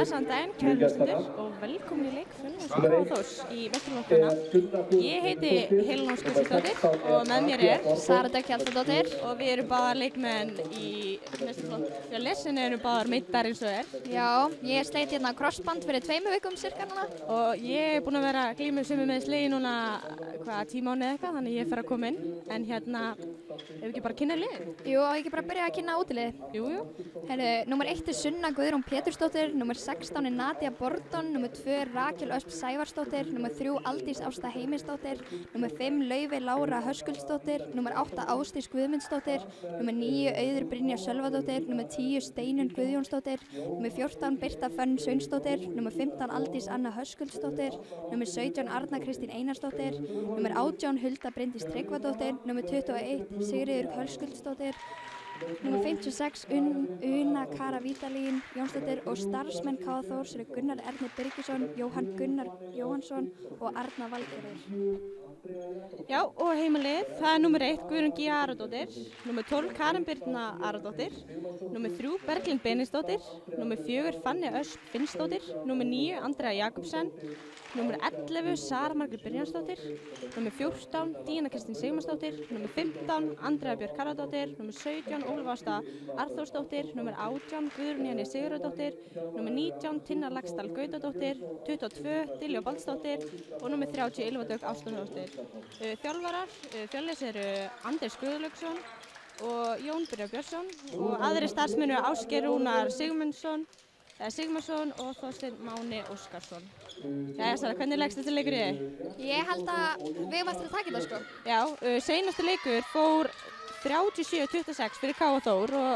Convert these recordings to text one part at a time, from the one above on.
Blessaðan daginn, kæru hlustendur og velkomin í leik Fjölnis og Þórs í Vesturlandsfjörðina. Ég heiti Helena Óskarsdóttir og með mér er Sara Dögg Hjaltadóttir og við erum báðar leikmenn í Vesturlands Fjölnis en erum báðar meittar eins og er. Já, ég sleit hérna crossband fyrir 2 vikum cirka núna. Og ég er búin að vera að glíma sömu meiðsli í núna 10 mánuði eitthvað, þannig ég fer að koma inn. En hérna, ef við ekki bara kynna liðið? Jú, og ekki bara byrja að kynna útiliðið. Jú. Herru, númer 1 er Sunna Guðrún Pétursdóttir, númer 16 er Nadia Bordon, númer 2 er Rakel Ösp Sævarsdóttir, númer 3 Aldís Ásta Heimisdóttir, númer 5 Laufey Lára Höskuldsdóttir, númer 8 Ásdís Guðmundsdóttir, númer 9 Auður Brynja Sölvadóttir, númer 10 Steinun Guðjónsdóttir, númer 14 Birta Fönn Sveinsdóttir, númer 15 Aldís Anna Höskuldsdóttir, númer 17 Arna Kristín Einarsdóttir, númer 18 Hulda Bryndís Tryggvadóttir, númer 21 Sigríður Höskuldsdóttir, númer 56 Una Kara Vídalín Jónsdóttir og starfsmenn KA Þórs eru Gunnar Ernir Birgisson, Jóhann Gunnar Jóhannsson og Arna Valgerður. Já, og heimalið, það er númer 1 Guðrún G. Aradóttir, númer 12 Karen Birna Aradóttir, númer 3 Berglind Benediktsdóttir, númer 4 Fanny Ösp Finnsdóttir, númer 9 Andrea Jakobsen, númer 11 Sara Margrét Brynjarsdóttir, númer 14 Díana Kristín Sigmarsdóttir, númer 15 Andrea Björk Harðardóttir, númer 17 Ólöf Ásta Arþórsdóttir, númer 18 Guðrún Jenný Sigurðardóttir, númer 19 Tinna Laxdal Gautadóttir, 22 Diljá Baldsdóttir og númer 30 Ylva Dögg Ástónsdóttir. Þjálfarar Fjölnis eru Anders Guðlaugsson og Jón Brynjar Björnsson og aðrir starfsmenn eru Ásgeir Rúnar Sigmarsson og Þorsteinn Máni Óskarsson. Jæja Sara, hvernig leggst þessi leikur í þig? Ég held að við höfum eftir að taka þetta sko. Já, seinasti leikur fór 37-26 fyrir KA Þór og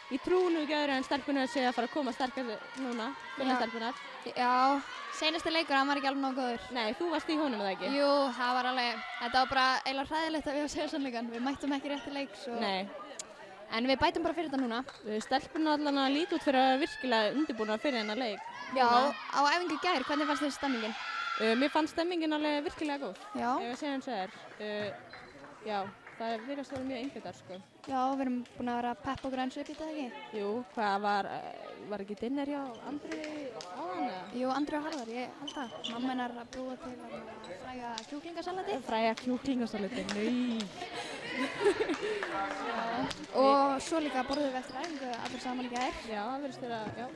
ég trúi nú ekki öðru en stelpunar sé að fara að koma sterkar núna, stelpunar. Já, seinasti leikur, hann var ekki alveg nógu góður. Nei, þú varst í honum eða ekki? Jú, það var alveg, þetta var bara eiginlega hræðilegt að við að segja sannleikann. Við mættum ekki rétt í leik svo. Nei. En við bætum bara fyrir þetta núna. Stelpunar allan að líta út fyrir að virkilega undirbúnar fyrir þennan leik. Já, á æfingu í gær, hvernig fannst þér stemmingin? Mér fannst stemmingin alveg virkilega góð. Já. Ef ég segja eins og já, það virðast að vera mjög einhverjar sko. Já, við erum búin að vera að peppa okkur eins upp í þetta, ekki? Jú, hvað var ekki dinner hjá Andri áðan eða? Jú, Andri og Harðar, ég held það. Mamma hennar að búa til fræga kjúklingasalati. Fræga kjúklingasalati, nei. Og svo líka borðum við eftir æfingu allir saman í gær. Já, við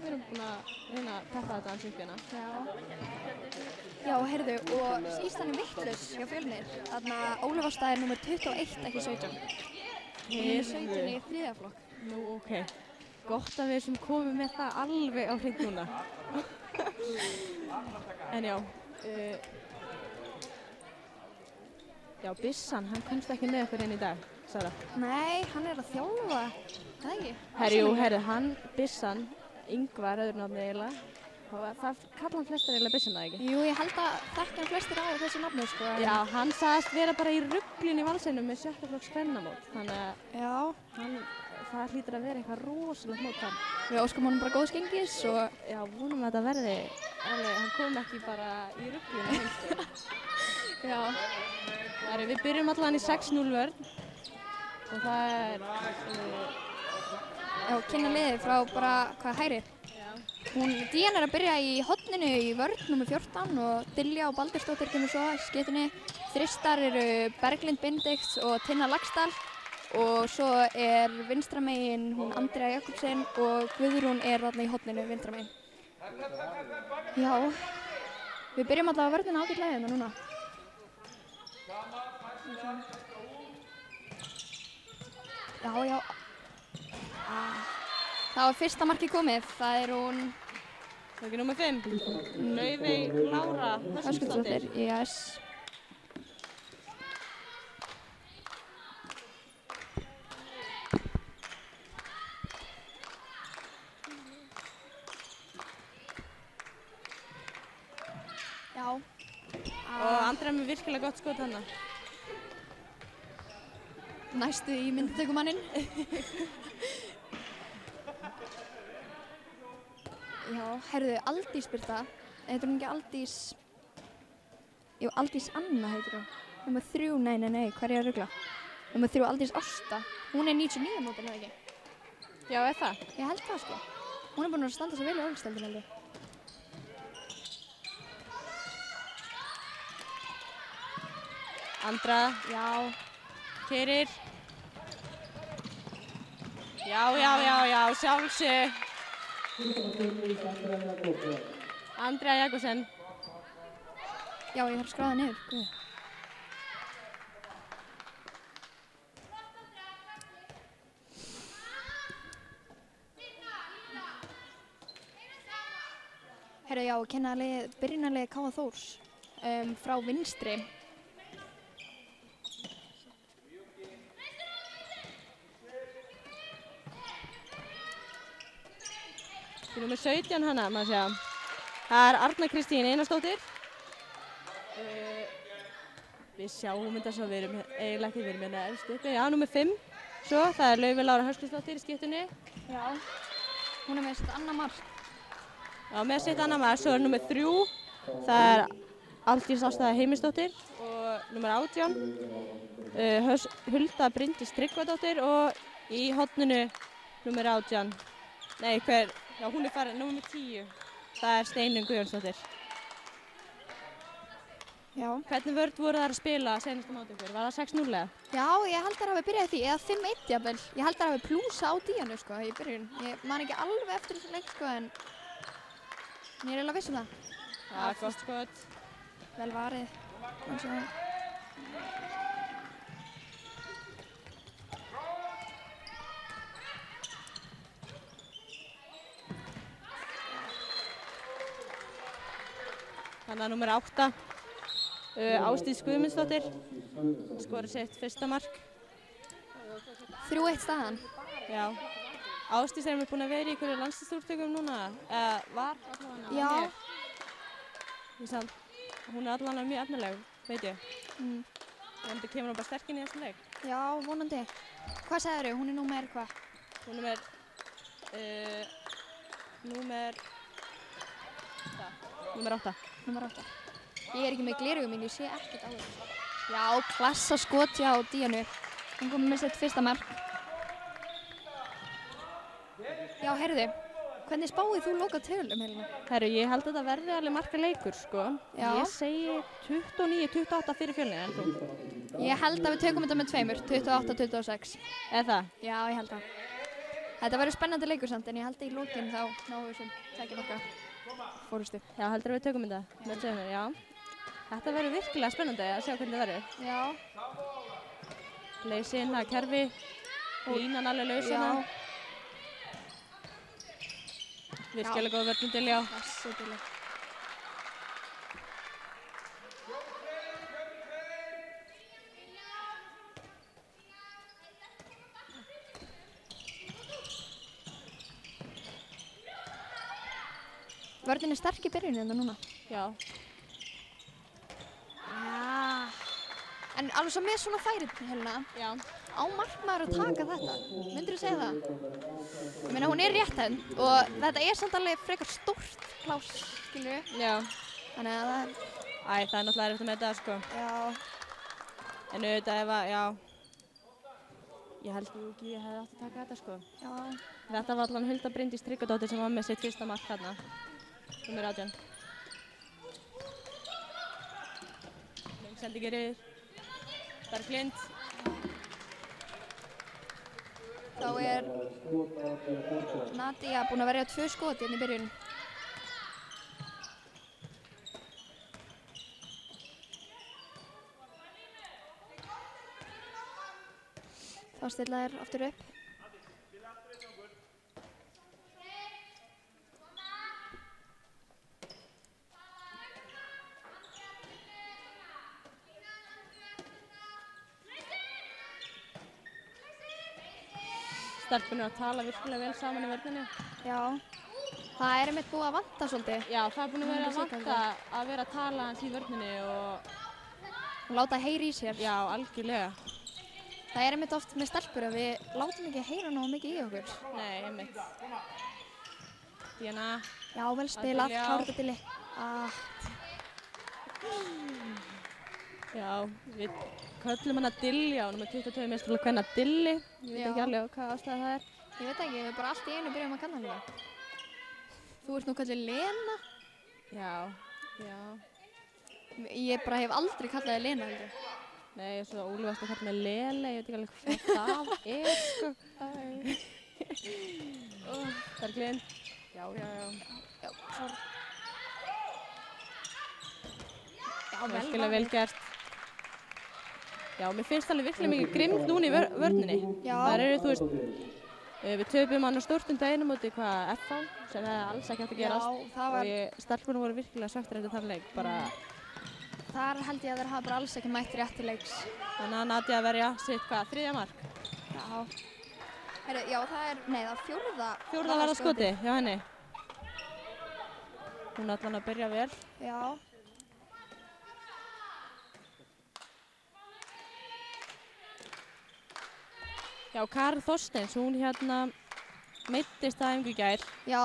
erum búin að reyna að peppa þetta aðeins upp hérna. Já, heyrðu, og Ísland er vitlaus hjá Fjölnir. Þarna Ólöf Ásta er númer 21, ekki 17. Hún er 17 í 3. flokk. Nú, ok. Gott að við sem komum með það alveg á hreint núna. En já, Bissan, hann komst ekki með okkur inn í dag, Sara. Nei, hann er að þjálfa, það ekki? Herru, hann, Bissan, Ingvar, öðru nafni eiginlega. Það kalla hann flestir eiginlega Bissan, það ekki? Jú, ég held að þekkja hann flestir á þessu nafni, sko. Já, hann sagðist vera bara í ruglun í Valseinum með 7. flokks kvennamót, þannig að það hlýtur að vera eitthvað rosalegt mót þar. Við óskum honum bara góðs gengis og... Já, vonum að þetta verði, hann kom ekki bara í ruglun í heimstu. Já. Við byrjum allan í 6-0 vörn og það er... Já, kynna liðið frá bara, hægri? Díana er að byrja í horninu í vörn, nr. 14 og Diljá Baldursdóttir kemur svo í skyttunni. Þristar eru Berglind Benedikts og Tinna Laxdal og svo er vinstra megin hún Andrea Jakobsen og Guðrún er þarna í horninu vinstra megin. Já, við byrjum alltaf að vörnina ágætlega hérna núna. Já. Það var fyrsta markið komið, það er hún... Það er ekki númer 5, Laufey Lára Höskuldsdóttir. Yes. Já. Og Andrea með virkilega gott skot hana. Næstu í myndatökumanninn. Já, heyrðu, Aldís Birta, heitir hún ekki Aldís... Jú, Aldís Anna heitir hún. Númer 3, nei, hvað er ég að rugla? Númer 3, Aldís Ásta. Hún er 99 mótin, eða ekki? Já, er það? Ég held það, sko. Hún er búin að standa svo vel í orðstöldinu, held ég. Andra. Já. Keirir. Já, sjálfsög. Andrea Jakobsen. Já, ég þarf að skráða niður. Guð. Herru, já, kennaralið, byrjunarlið K.A. Þórs frá vinstri. Í númer 17 hana, maður segja. Það er Arna Kristín Einarsdóttir. Við sjáum þetta svo, við erum eiginlega ekki, við erum hérna efst uppi. Já, númer 5. Svo, það er Laufey Lára Höskuldsdóttir í skiptunni. Já. Hún er með sitt annað mark. Já, með sitt annað mark. Svo er númer 3. Það er Aldís Ásta Heimisdóttir. Og númer 18. Hulda Bryndís Tryggvadóttir. Og í horninu númer 18. Nei, já, hún er farin, númer 10. Það er Steinunn Guðjónsdóttir. Já. Hvernig vörð voru þær að spila senast á móti ykkur? Var það 6-0 eða? Já, ég held þær hafi byrjað því, eða 5-1 jafnvel. Ég held þær hafi plúsa á Díanu, sko, í byrjun. Ég man ekki alveg eftir þessu leik, sko, en ég er eiginlega viss um það. Já, gott skot. Vel varið. Þannig að númer 8. Ásdís Guðmundsdóttir skorði sitt fyrsta mark. 3-1 staðan. Já. Ásdís er búin að vera í einhverju landsliðsúrtökum núna. Var allavega. Já. Hún er allavega mjög efnileg, veit ég. Vonandi kemur hún bara sterk inn í þessum leik. Já, vonandi. Hvað sagðirðu? Hún er númer hvað? Hún er númer 8. Númer 8. Ég er ekki með gleraugu mín, ég sé ekkert á það. Já, klassa skot hjá Díanu. Hún kom með sitt fyrsta mark. Já, heyrðu, hvernig spáðið þú loka tölum, Helena? Herru, ég held að þetta verði alveg marga leikur, sko. Já. Ég segi 29-28 fyrir Fjölnir, en þú? Ég held að við tökum þetta með 2, 28-26. Eða það? Já, ég held það. Þetta verður spennandi leikur samt, en ég held að í lokin þá náum við sem tekja marka fórustu. Já, heldur að við tökum þetta með 2, já. Þetta verður virkilega spennandi að sjá hvernig það verður. Já. Lausinn, það er kerfi, línan alveg lausina. Já. Virkilega góð vörn til, já. Þessi til. Vörnin er sterk í byrjunni þetta núna. Já. En alveg svo með svona færi, Helena, Já. á markmaður að taka þetta. Myndirðu segja það? Ég meina, hún er rétthönd og þetta er samt alveg frekar stórt pláss, skilur við. Já. Þannig að það er... Það er náttúrulega erfitt með þetta, sko. Já. En auðvitað ef að, já. Ég held ekki ég hefði átt að taka þetta, sko. Já. Þetta var allan Hulda Bryndís Tryggvadóttir sem var með sitt fyrsta mark þarna. Númer 18. Sendingerið. Berglind. Þá er Nadia búin að verja 2 skot hérna í byrjun. Þá stilla þér aftur upp. Stelpunir að tala virkilega vel saman í vörninni. Já, það er einmitt búið að vanta svolítið. Já, það er búin að vera að vanta að vera að tala hans í vörninni og láta heyra í sér. Já, algjörlega. Það er einmitt oft með stelpur að við látum ekki heyra nógu mikið í okkur. Nei, einmitt. Díana. Já, vel spilað, klára þetta til. Já, við köllum hana Dilja og númer 22 meðstrúlega hvenna Dilli. Ég veit ekki alveg hvað ástæða það er. Ég veit ekki, við bara allt í einu byrjum að kalla hana það. Þú ert nú kallið Lena. Já, já. Ég bara hef aldrei kallað þig Lena, heldur. Nei, svo Óli varst að kalla með Lele, ég veit ekki alveg hvað það sko. Berglind. Já. Já, klár. Já, virkilega vel gert. Já, mér finnst alveg virkilega mikið grimmd núna í vörninni. Já. Það eru, þú veist, við töpum hann á stórt daginn á móti FH, sem hefði alls ekki hægt að gerast. Já, það var... Og stelpunum voru virkilega svekktar eftir þann leik, bara... Þar held ég að þeir hafa bara alls ekki mætt rétt til leiks. Þannig að Nadia að verja sitt, þriðja mark? Já. Heyrðu, já, það er fjórða. Fjórða verða skoti hjá henni. Hún er allan að byrja vel. Já. Já, Karen Þorsteins, hún meiddist að æfingu í gær. Já,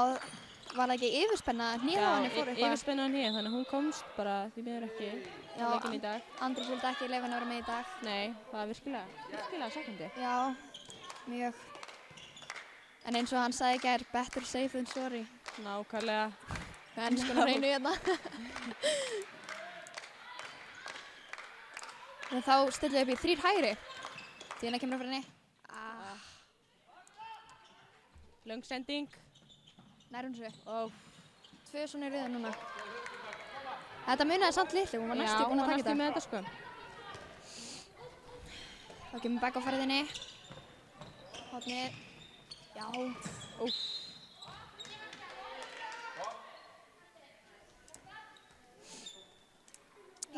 var það ekki yfirspenna hnéð á henni fór eitthvað? Já, yfirspenna á hnéð, þannig að hún komst bara því miður ekki á leikinn í dag. Andrés vildi ekki leyfa henni að vera með í dag. Nei, það var virkilega sækandi. Já, mjög. En eins og hann sagði í gær, better safe than sorry. Nákvæmlega. En sko hreinu hérna. En þá stillum við upp í 3 hægri. Díana kemur á fyrir henni. Löng sending. Nær hún svo. 2 svona í röðin núna. Þetta munaði samt litlu, hún var næstu búin að taka þetta. Já, hún var næstu með þetta sko. Þá kemur Begga á ferðinni. Hornið. Já.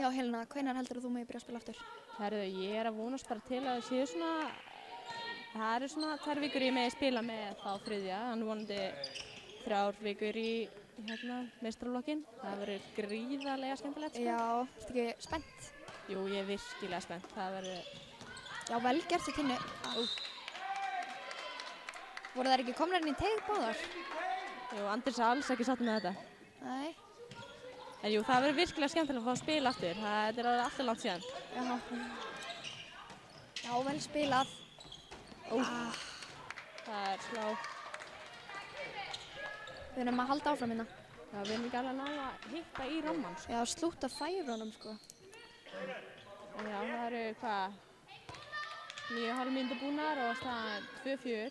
Já, Helena, hvenær heldur þú mig byrja að spila aftur? Herðu, ég er að vonast bara til að það séu svona... Það eru svona 2 vikur ég með að spila með þá þriðja, hann vonandi 3 vikur í meistaraflokkinn. Það verður gríðarlega skemmtilegt sko. Já, ertu ekki spennt? Jú, ég er virkilega spennt. Það verður... Já, vel gert í kynnu. Voru þær ekki komnar inn í teig báðar? Jú, Andrés alls ekki satt með þetta. Nei. En jú, það verður virkilega skemmtilega að fá að spila aftur. Þetta er alveg alltaf langt síðan. Já, vel spilað. Það er slá. Við erum að halda áfram hérna. Já, við erum ekki alveg að ná að hitta í ramman sko. Já, slúta færunum sko. En já, það eru 9,5 mínútur búnar og staðan 2-4.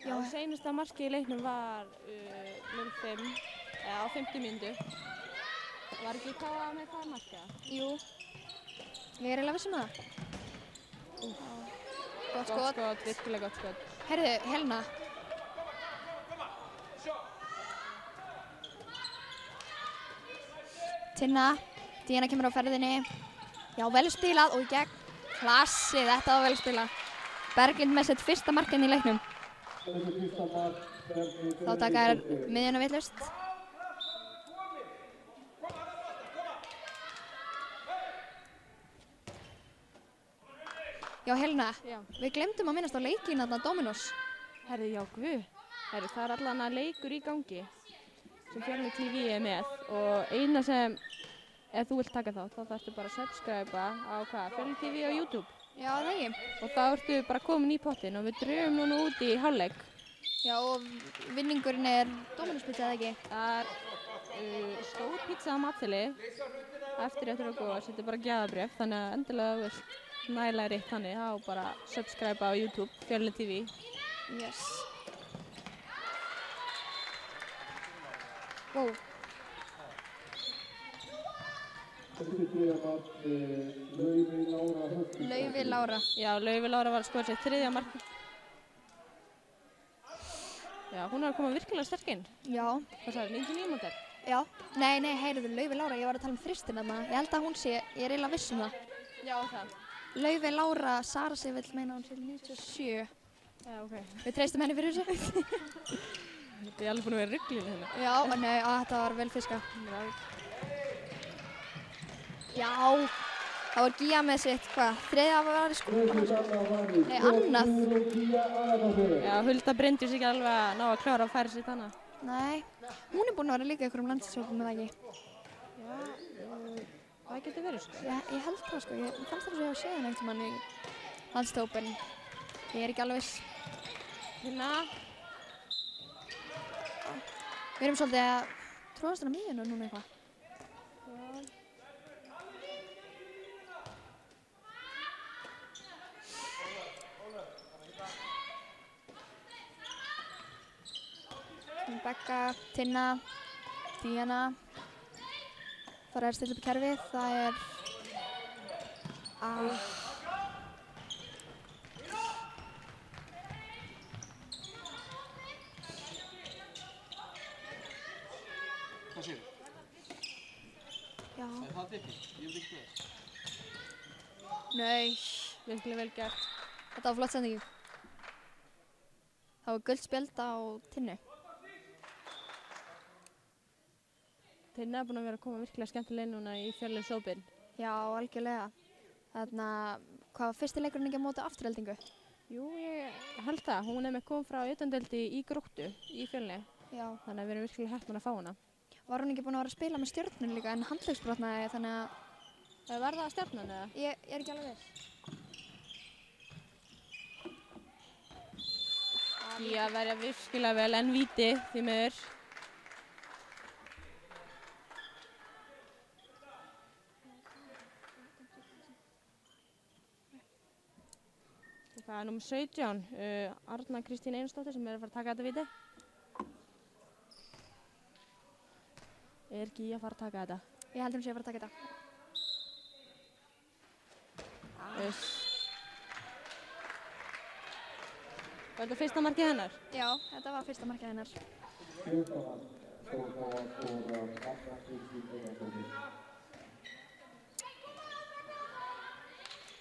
Já, seinasta markið í leiknum var 0-5 á 50 mínútu. Var ekki hvað með hvað markið? Jú. Ég er eiginlega viss um það. Gott skot. Virkilega gott skot. Heyrðu, Helena. Tinna. Díana kemur á ferðinni. Já, vel spilað og í gegn. Klassi, þetta var vel spilað. Berglind með sitt fyrsta markið í leiknum. Þá taka þær miðjuna vitlaust. Já, Helena, við glemdum að minnast á leikinn þarna Dominos. Herðu, já, guð. Herðu, það er allan að leikur í gangi sem Fjölnir TV er með og eina sem, ef þú vilt taka þá þarftu bara að subscriba á Fjölnir TV á YouTube. Já, það ekki. Og þá ertu bara komin í pottinn og við drögum núna út í hálfleik. Já, og vinningurinn er Dominos pizza, eða ekki? Það er stór pizza á matseðli. Eftir og góða, þetta er bara gjafabréf, þannig að endilega þú vilt nægilega rétt þannig, þá bara subscribe á YouTube, Fjölnir TV. Yes. Wow. Laufey Lára. Já, Laufey Lára var að skora sitt 3. mark. Já, hún er að koma virkilega sterk inn. Já. Hvað sagði, 99 mínútur? Já. Nei, heyrðu, Laufey Lára, ég var að tala um þristin þarna. Ég held að hún sé, ég er eiginlega viss um það. Já, það. Laufey Lára, Sara sig vill meina hún sé 97. Já, ok. Við treystum henni fyrir þessu. Þið er alveg búin að vera ruglið hérna. Já, nei, þetta var vel fiska. Já, það var Gía með sitt, hvað, 3. var sko, nei, annað. Já, Hulda Bryndís ekki alveg að ná að klára að færa sitt annað. Nei, hún er búin að vera líka ykkur landslýshópum með það ekki. Já, það getur verið sko. Ég held það sko, ég fannst það að ég hafa séð henni einhvern mann í landslýshópin. Ég er ekki alveg viss. Hérna. Við erum svolítið að tróðast hana miðjuna núna eitthvað. Begga, Tinna, Díana. Það er að stilla upp kerfið. Það er Hvað séu? Já. Er það diffi? Ég hef ekki með. Nei. Virkilega vel gert. Þetta var flott sending. Það var gult spjald á Tinnu. Tinna er búin að vera að koma virkilega skemmtilega núna í Fjölnisópin. Já, algjörlega. Þarna, hvað var fyrsti leikurinn ekki á móti Aftureldingu? Jú, ég held það. Hún er með komið frá utandeldi í Gróttu í Fjölni. Já. Þannig að við erum virkilega heppin að fá hana. Var hún ekki búin að vera að spila með Stjörnun líka en handlegsbrotnaði þannig að... Var það Stjarnan eða? Ég er ekki alveg viss. Í að verja virkilega vel en víti því miður. Það er númer 17, Arna Kristín Einarsdóttir sem er að fara að taka þetta víti. Er Gíja að fara að taka þetta? Ég held að hún sé að fara að taka þetta. Var þetta fyrsta markið hennar? Já, þetta var fyrsta markið hennar.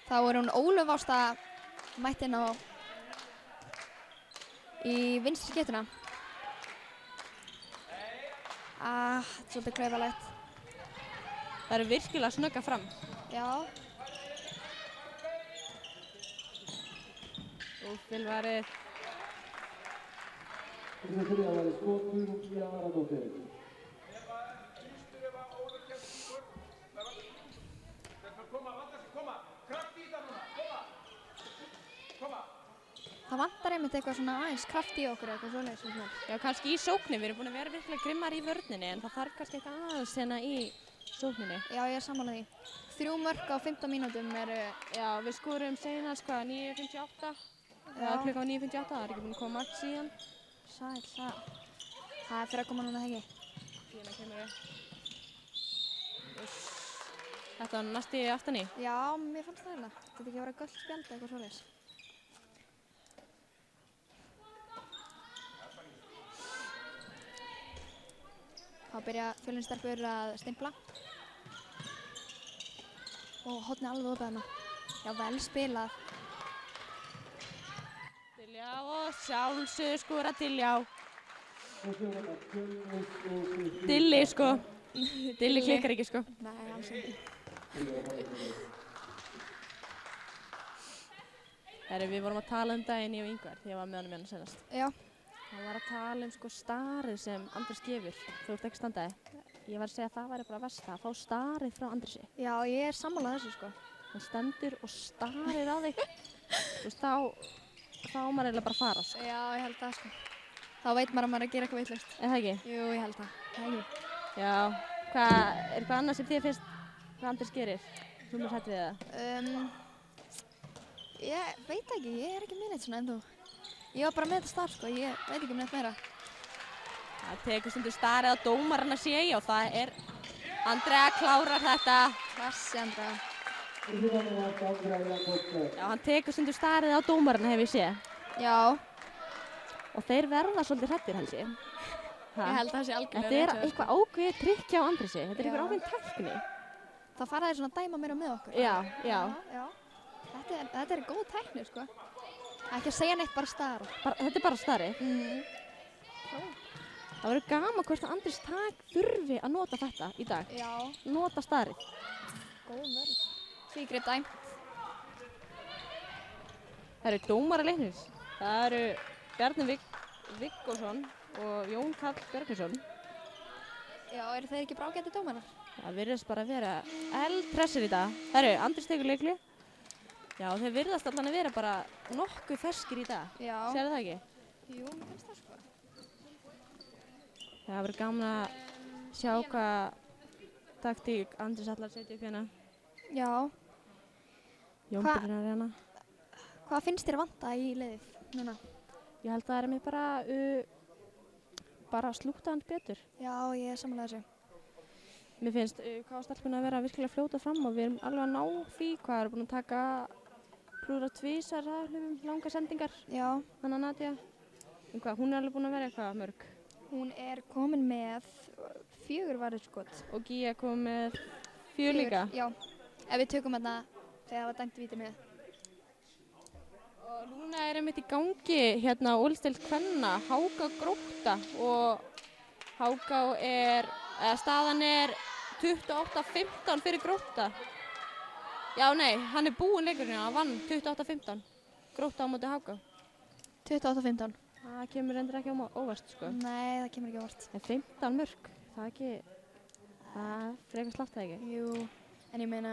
Þá er hún Ólöf Ásta mætt inn á í vinstri skeytuna. Þetta er svolítið klaufalegt. Það eru virkilega snögga fram. Já. Og fylgvarið. Það vantar einmitt eitthvað svona aðeins kraft í okkur eitthvað svoleiðis. Já, kannski í sókninni. Við erum búin að vera virkilega grimmar í vörninni en það þarf kannski eitthvað aðeins hérna í sókninni. Já, ég er sammála því. 3 mörk á 15 mínútum eru... Já, við skorum seinast hvað, 9:58. Já, klukkan var 9:58, það er ekki búin að koma margt síðan. Sæl, það er fyrir að koma núna, þegar ekki? Hérna kemur við. Þetta var næst í aftan í. Já, mér fannst það eiginlega. Þetta ekki að vera gult spjald eða eitthvað svoleiðis. Þá byrja Fjölnistelpur að stimpla. Og hornið alveg opið hana. Já, vel spilað. Diljá og sjálfsögðu skora Diljá. Dilli sko. Dilli klikkar ekki sko. Nei, alls ekki. Við vorum að tala um daginn ég og Ingvar þegar ég var með honum hérna senast. Já. Hann var að tala um sko starið sem Andrés gefur. Þú ert ekki standaði. Ég var að segja að það væri bara versta að fá starið frá Andrési. Já, ég er sammálað þessu sko. Hann stendur og starir á þig. Þú veist, þá á maður eiginlega bara að fara sko. Já, ég held það sko. Þá veit maður að maður er að gera eitthvað vitlaust. Er það ekki? Jú, ég held það. Það ekki. Já. Er eitthvað annað sem þér finnst hvað Andrés gerir? Þú mér hætti við það? Ég veit ekki, ég er ekki með neitt svona ennþá. Ég var bara með þetta starf sko, ég veit ekki neitt meira. Það tekur stundur starið á dómarana sé ég og það er Andrea klárar þetta. Klassi, Andrea. Já, hann tekur stundur starið á dómarana hef ég séð. Já. Og þeir verða svolítið hrættir held ég. Ég held að það sé algjörlega Þetta er eitthvað ákveðið trikk hjá Andrési. Þetta er eitthvað ákveðin tækni. Það fara þeir svona að dæma meira með okkur. Já. Þetta er góð tækni sko. Ekki að segja neitt, bara stara. Þetta er bara starið. Það verður gaman hvort að Andrés þurfi að nota þetta í dag. Já. Nota starið. Góð vörð. Tvígrip dæmt. Það eru dómarar leiknis. Það eru Bjarni Viggósson og Jón Karl Björgvinsson. Já, eru þeir ekki brágæti dómarar? Það virðist bara að vera eldhressir í dag. Það eru Andrés tekur leikli. Já, þeir virðast allan að vera bara nokkuð ferskir í dag. Já. Sérðu það ekki? Jú, mér finnst það sko. Það verður gaman að sjá hvað taktík Andrés ætlar að setja upp hérna. Já. Jón Hva- byrjar hérna. Hvað finnst þér vanta í liðið núna? Ég held að það er mér bara að slúta hans betur. Já, ég er sammála þessu. Mér finnst hvað stelpuna að vera virkilega fljóta fram og við erum alveg að ná því hvað er búin að taka klúra tvisar langa sendingar. Já. Þannig að Nadia, hún er alveg búin að vera eitthvað mörg. Hún er komin með 4 varðskot. Og Gía kom með 4 líka. Já, ef við tökum þarna þegar það var dæmt víti með. Og núna er einmitt í gangi hérna úlstild kvenna, Háká Grótta og Háká staðan er 28-15 fyrir Grótta. Já, nei, hann er búinn leikurinn, hann vann 28-15. Grótta á móti Háká. 28-15. Það kemur endur ekki á óvart, sko. Nei, það kemur ekki á óvart. En 15 mörg, það frekar slátt það ekki. Jú, en ég meina,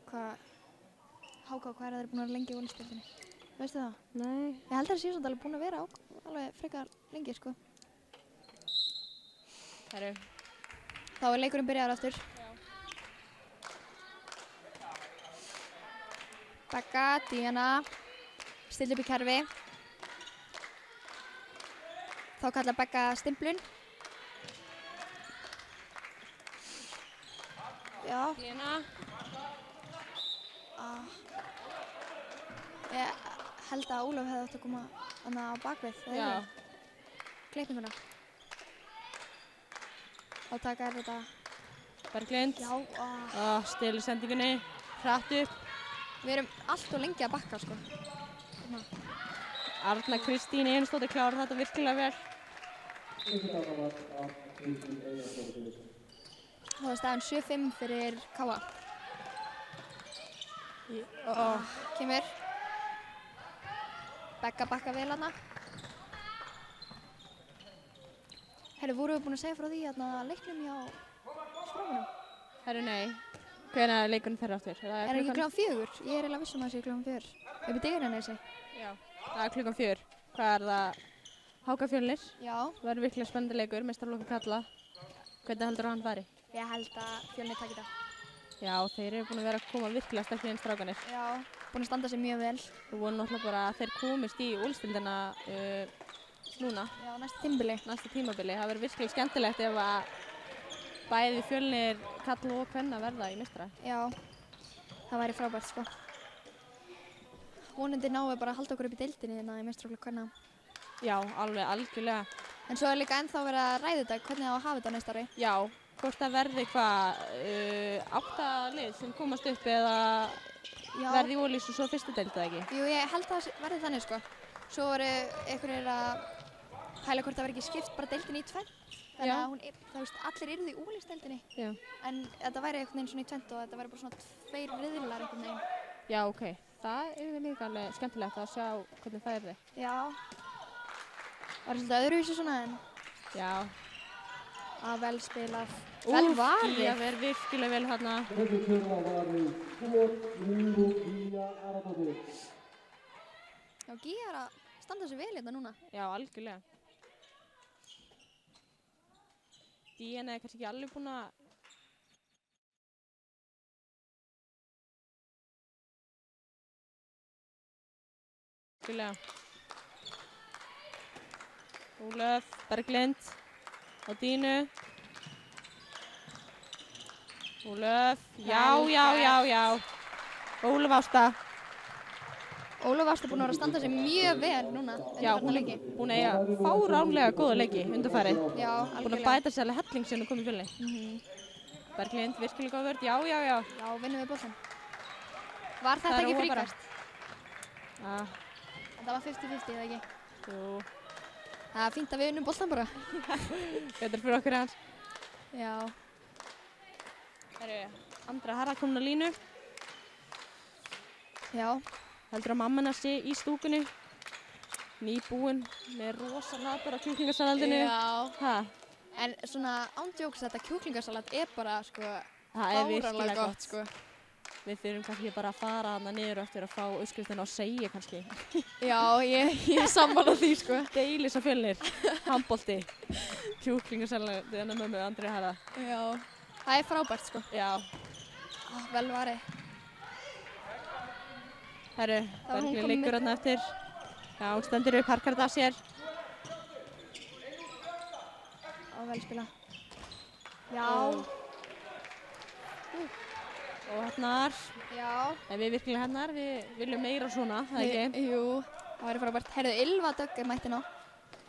Háká, hvað er þeir búin að vera lengi í úlstildinni? Veistu það? Nei. Ég held að það séu samt alveg búin að vera alveg frekar lengi, sko. Herru. Þá er leikurinn byrjaður aftur. Já. Begga, Díana, stilla upp í kerfi. Þá kallar Begga stimplun. Já. Díana. Ég held að Ólaf hefði átt að koma þarna á bakvið. Já. Klippinguna. Þá taka þetta. Berglind. Já. Stilur sendingunni. Hratt upp. Við erum allt og lengi að bakka, sko. Arna Kristín Einarsdóttir klárar þetta virkilega vel. Þá er staðan 7-5 fyrir Káa. Kemur. Begga bakka vel hana. Herru, vorum við búin að segja frá því leiknum hjá strákunum? Herru, nei. Hvenær er leikurinn fer aftur? Er ekki klukkan 4? Ég er eiginlega viss um að það sé klukkan 4. Upp í Digranesi. Já, það er klukkan 4. Hvað er það? Háká Fjölnir. Já. Það verður virkilega spennandi leikur, meistaraflokkur karla. Hvernig heldur hann fari? Ég held að Fjölnir taki það. Já, þeir eru búin að vera að koma virkilega sterklega inn strákanir. Já, búin að standa sig mjög vel. Við vonum náttúrulega bara að þeir komist í úlstildina núna. Já, næsta tímabili. Næsta tímabili. Það verður virkilega skemmtilegt ef að bæði Fjölnir, kall og kvenna verða í meistara. Já, það væri frábært, sko. Vonandi náum við bara að halda okkur upp í deildinni í meistaraflokk kvenna. Já, alveg, algjörlega. En svo er líka ennþá verið að ræða þetta, hvernig á að hafa þetta næsta ári. Já, hvort það verði 8 lið sem komast upp eða verði í ólís og svo fyrstu deild eða ekki? Jú, ég held að það verði þannig, sko. Svo voru einhverjir að pæla hvort það verði ekki skipt bara deildinni í tvennt. Þannig að allir yrðu í ólísdeildinni. Já. En þetta væri einhvern veginn svona í tvennt og þetta væri bara svona 2 riðlar einhvern veginn. Já, ok. Það yrði líka alveg skemmtilegt að sjá hvernig það yrði. Já. Það var svolítið öðruvísi svona en... Já. Að vel spilað. Vel varið. Gía verður virkilega vel hérna. Já, Gía er að standa sig vel hérna núna. Já, algjörlega. Díana er kannski ekki alveg búin að... Algjörlega. Ólöf, Berglind á Dínu. Ólöf, já. Ólöf Ásta. Ólöf Ásta búin að vera að standa sig mjög vel núna. Já, hún er búin að eiga fáránlega góða leiki undanfarið. Já, algjörlega. Búin að bæta sér alveg helling sem hún kom í Fjölni. Berglind, virkilega góð vörð, já. Já, vinnum við boltan. Var þetta ekki fríkast? Þetta var 50-50 eða ekki? Jú. Það er fínt að við vinnum boltan bara. Þetta er fyrir okkur hans. Já. Það eru Andra Harra komin á línu. Já. Heldur að mamma hennar sé í stúkunni. Nýbúin með rosa latur á kjúklingasalatinu. Já. En svona ándjóks þetta kjúklingasalat er bara sko það er virkilega gott sko. Við þurfum kannski bara að fara hana niður eftir að fá uppskriftina og segja kannski. Já, ég er sammála því, sko. Deilis á fjölnir, handbolti, kjúklingarsælega, þennan mömmu Andri Harða. Já, það er frábært, sko. Já. Vel varið. Herru, Berglind liggur hérna eftir. Já, hún stendur upp, harkar þetta af sér. Vel spila. Já. Og hennar. Já. En við virkilega hennar, við viljum meira svona, það ekki? Jú, það væri frábært. Herðu, Ylva Dögg er mættin á.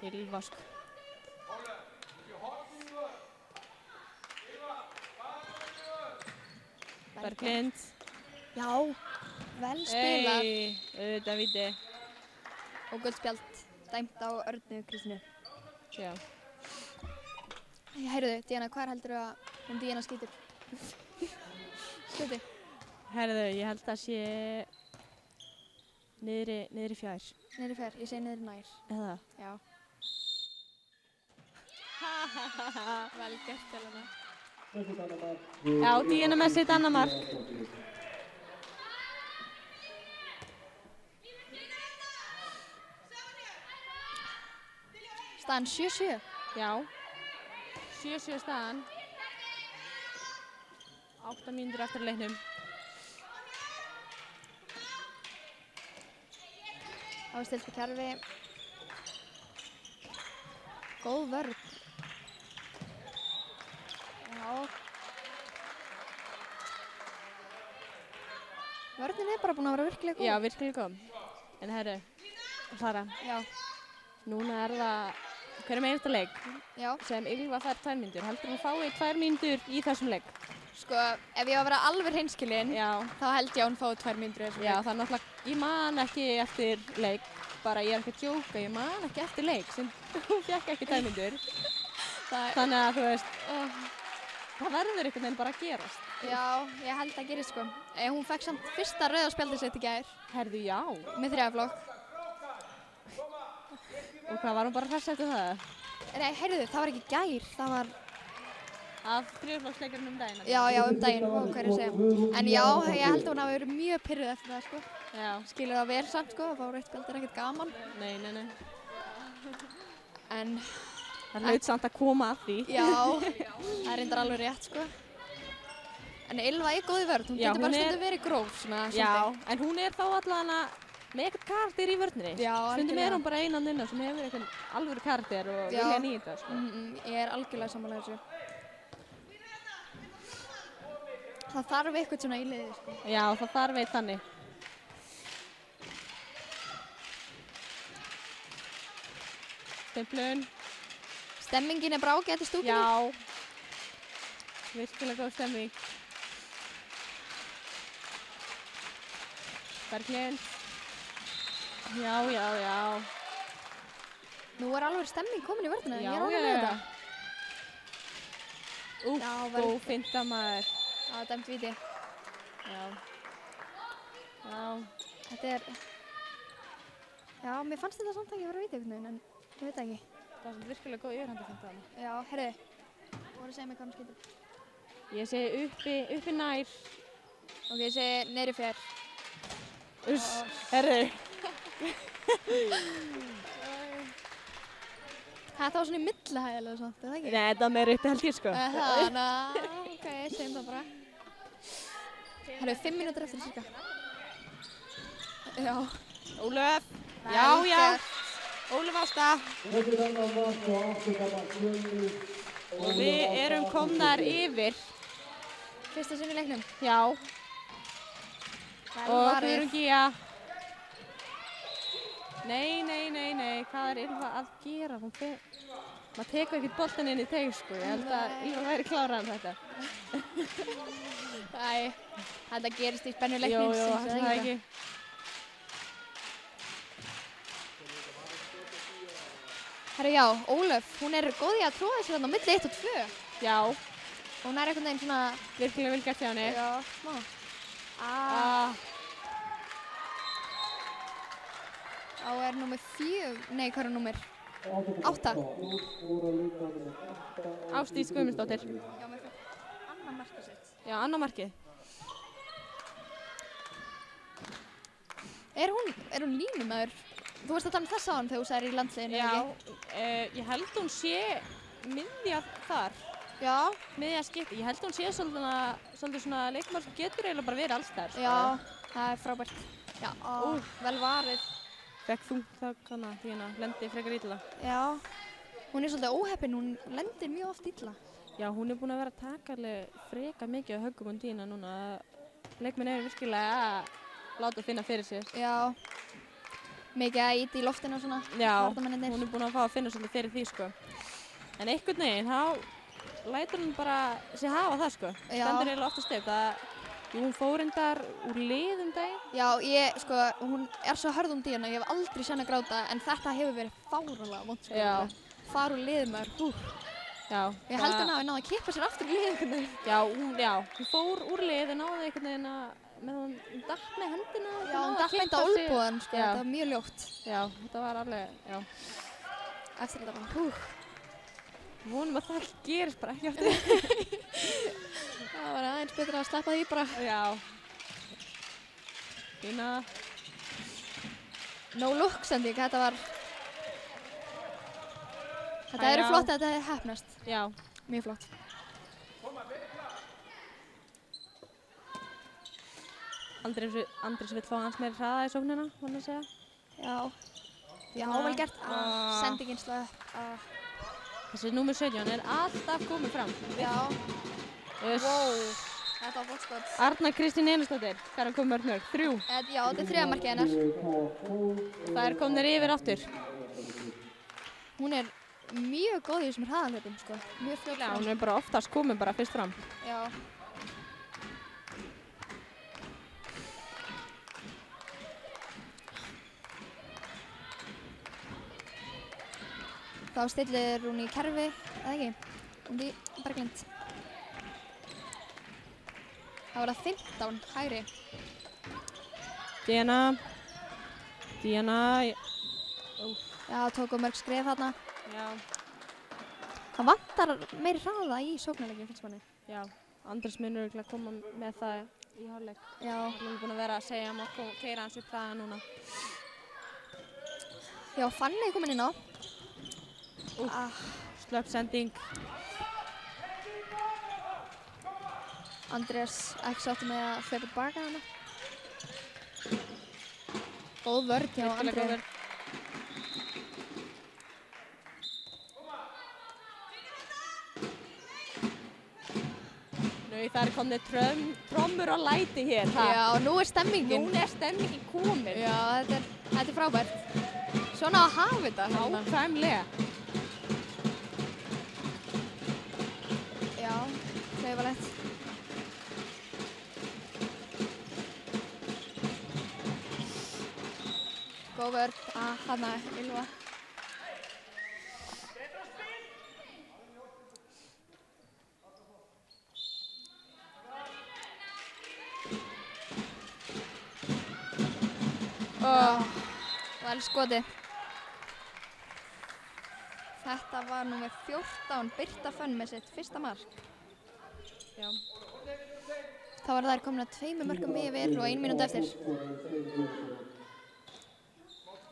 Ylva, sko. Berglind. Já, vel spilað. Auðvitað viti. Og guldspjald dæmt á Örnu Kristínu. Já. Heyrðu, Díana, hvað heldur þú að Díana skýtur? Skjóti. Herðu, ég held að sé niðri fjær. Niðri fjær, ég segi niðri nær. Eða? Já. Vel gert til hana. Já, Díana með sitt annað mark. Staðan 7-7. Já. 7-7 staðan. 8 mínútur eftir leiknum. Ástilti kerfi. Góð vörn. Já. Vörnin er bara búin að vera virkilega góð. Já, virkilega góð. En herru, Sara. Já. Núna er það hverjum einasta leik Já. sem Ylva fær 2 mínútur. Heldur hún fái 2 mínútur í þessum leik? Sko, ef ég á að vera alveg hreinskilin, þá held ég að hún fái 2 mínútur í þessum leik. Já, það er náttúrulega, ég man ekki eftir leik, bara ég er ekki að djóka, ég man ekki eftir leik sem hún fékk ekki 2 mínútur. Þannig að þú veist, það verður einhvern veginn bara að gerast. Já, ég held að gerist sko. Hún fekk samt fyrsta rauða spjaldið sitt í gær. Herðu, já. Með 3. flokk. Og hvað, var hún bara hress eftir það? Nei, heyrðu, það var ekki gær, það var... Af 3. flokksleikurinn daginn? Já, daginn, hvað segja. En já, ég held að hún hafi verið mjög pirruð eftir það, sko. Já. Skilur það vel samt, sko, að fá rautt spjald er ekkert gaman. Nei. En... Það hlaut samt að koma að því. Já, það er reyndar alveg rétt, sko. En Ylva er góð í vörn, hún getur bara stundum verið gróf, svona, svolítið. Já, en hún er þá allavega með eitthvað karakter í vörninni. Já, stundum er hún bara einan innan sem hefur eitthvað alvöru karakter og vilja nýta, sko. Ég er algjörlega sammála þessu. Það þarf eitthvað svona í liði, sko. Já, það þarf eitt þannig. Stemplun. Stemmingin er bara ágætt í stúkunni. Já. Virkilega góð stemming. Berglind. Já. Nú er alveg stemming komin í vörðina, ég er ánægð með þetta. Góð finta maður. Já, dæmt víti. Já. Þetta er... Já, mér fannst þetta samt ekki að vera víti einhvern veginn, en ég veit ekki. Það er virkilega góð yfirhandi finta hana. Já, heyrðu. Þú voru að segja mig hvað hann skilur. Ég segi uppi nær. Ok, ég segi niðri fjær. Herðu. Það er þá svona í millihæðilega og svona, er það ekki? Nei, það er meira uppi held ég sko. Ok, segjum það bara. Herru, 5 mínútur eftir cirka. Já. Ólöf. Já. Ólöf Ásta. Og við erum komnar yfir. Fyrsta sinn í leiknum. Já. Og Guðrún Gía. Nei, hvað er Ylva að gera? Maður tekur ekkert boltan inn í teig, sko. Ég held að Ylva væri klárað þetta. Æ, þetta gerist í spennu leiknum. Jú, það ekki. Herru, já, Ólöf, hún er góð í að tróða sér þarna á milli 1 og 2. Já. Hún er einhvern veginn svona... Virkilega vel gert hjá henni. Já, smá. Á er númer 4, nei, hvað er númer? 8. Ásdís Guðmundsdóttir. Já, mér fekk annað markið sitt. Já, annað markið. Er hún línumæður? Þú veist að tala þess á hann þegar þú sagðir í landsliðinu, ég held hún sé miðja þar. Já. Miðja skipti. Ég held hún sé svolítið svona leikmaður sem getur eiginlega bara verið alls þar. Já, það frábært. Já, vel varið. Fekk þungt það lendi frekar illa. Já, hún svolítið óheppin, hún lendir mjög oft illa. Já, hún búin að vera að taka alveg frekar mikið á höggum Díana núna. Leikmenn virkilega að láta finna fyrir sér. Já, mikið að ýta í loftinu og svona. Já, hún búin að fá að finna svolítið fyrir því, sko. En einhvern veginn, þá lætur hún bara sig hafa það, sko. Stendur eiginlega oftast upp. Hún fór reyndar úr lið daginn. Já, hún svo hörð Díana, ég hef aldrei séð hana gráta, en þetta hefur verið fáránlega vont, sko. Já. Fara úr lið með Já. Ég held að hafi náði að kippa sér aftur úr lið einhvern veginn. Já, hún fór úr lið en náði einhvern veginn hún datt með hendina. Já, hún datt með þetta olbúðan, sko, þetta var mjög ljótt. Já, þetta var alveg, eftir þetta bara, vonum að það gerist bara ekki aftur. Það var aðeins betra að sleppa því bara. Já. Fína. No look sending, þetta var... Þetta flott að þetta hefði heppnast. Já. Mjög flott. Andrés vill fá hans meira hraða í sóknina, hann að segja. Já, vel gert. Sendingin slöpp. Þessi númer 17 alltaf komið fram. Já. Wow, þetta var flott skot. Arna Kristín Einarsdóttir, hvað komið mörg? 3? Já, þetta 3. markið hennar. Það komnir yfir aftur. Hún mjög góð í þessum hraðahlaupum, sko. Mjög fljótt. Já, hún bara oftast komið bara fyrst fram. Já. Þá stillir hún í kerfi, eða ekki? Hún í Berglind. Það var það 15, hægri. Díana. Já, tóku mörg skref þarna. Já. Það vantar meiri hraða í sóknarleikinn, finnst manni. Já, Andrés munur örugglega að koma með það í hálfleik. Já. Hún búin að vera að segja að keyra hans upp hraða núna. Já, Fanny komin inn á. Slöpp sending. Andrés ekki sáttur með að hlaupa tilbaka hana. Góð vörn hjá Andrés. Það komið trommur og læti hér. Já, nú stemmingin. Nú stemmingin komin. Já, þetta frábært. Svona að hafa þetta. Nákvæmlega. Já, hlauparlegt. Góð vörn. Þarna, Ylva. Vel skotið. Þetta var númer 14, Birta Fönn með sitt fyrsta mark. Já. Þá var þær komin að 2 mörkum yfir og 1 mínúta eftir.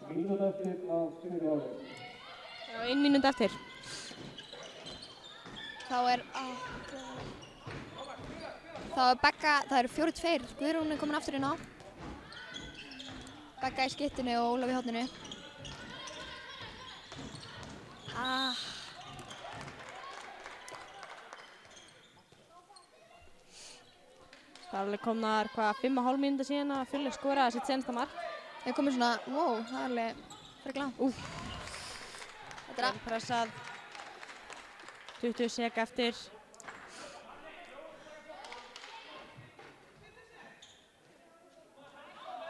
Mínúta eftir að byrja áleik. Já, 1 mínúta eftir. Þá Begga, það eru 4-2. Guðrún komin aftur inn á. Begga í skyttinu og Ólaf í horninu. Það er alveg komnar 5,5 mínútur síðan að Fullir skoraði sitt seinasta mark. Það komið svona, wow, það er alveg frekar langt. Þetta er pressað. 20 sek eftir.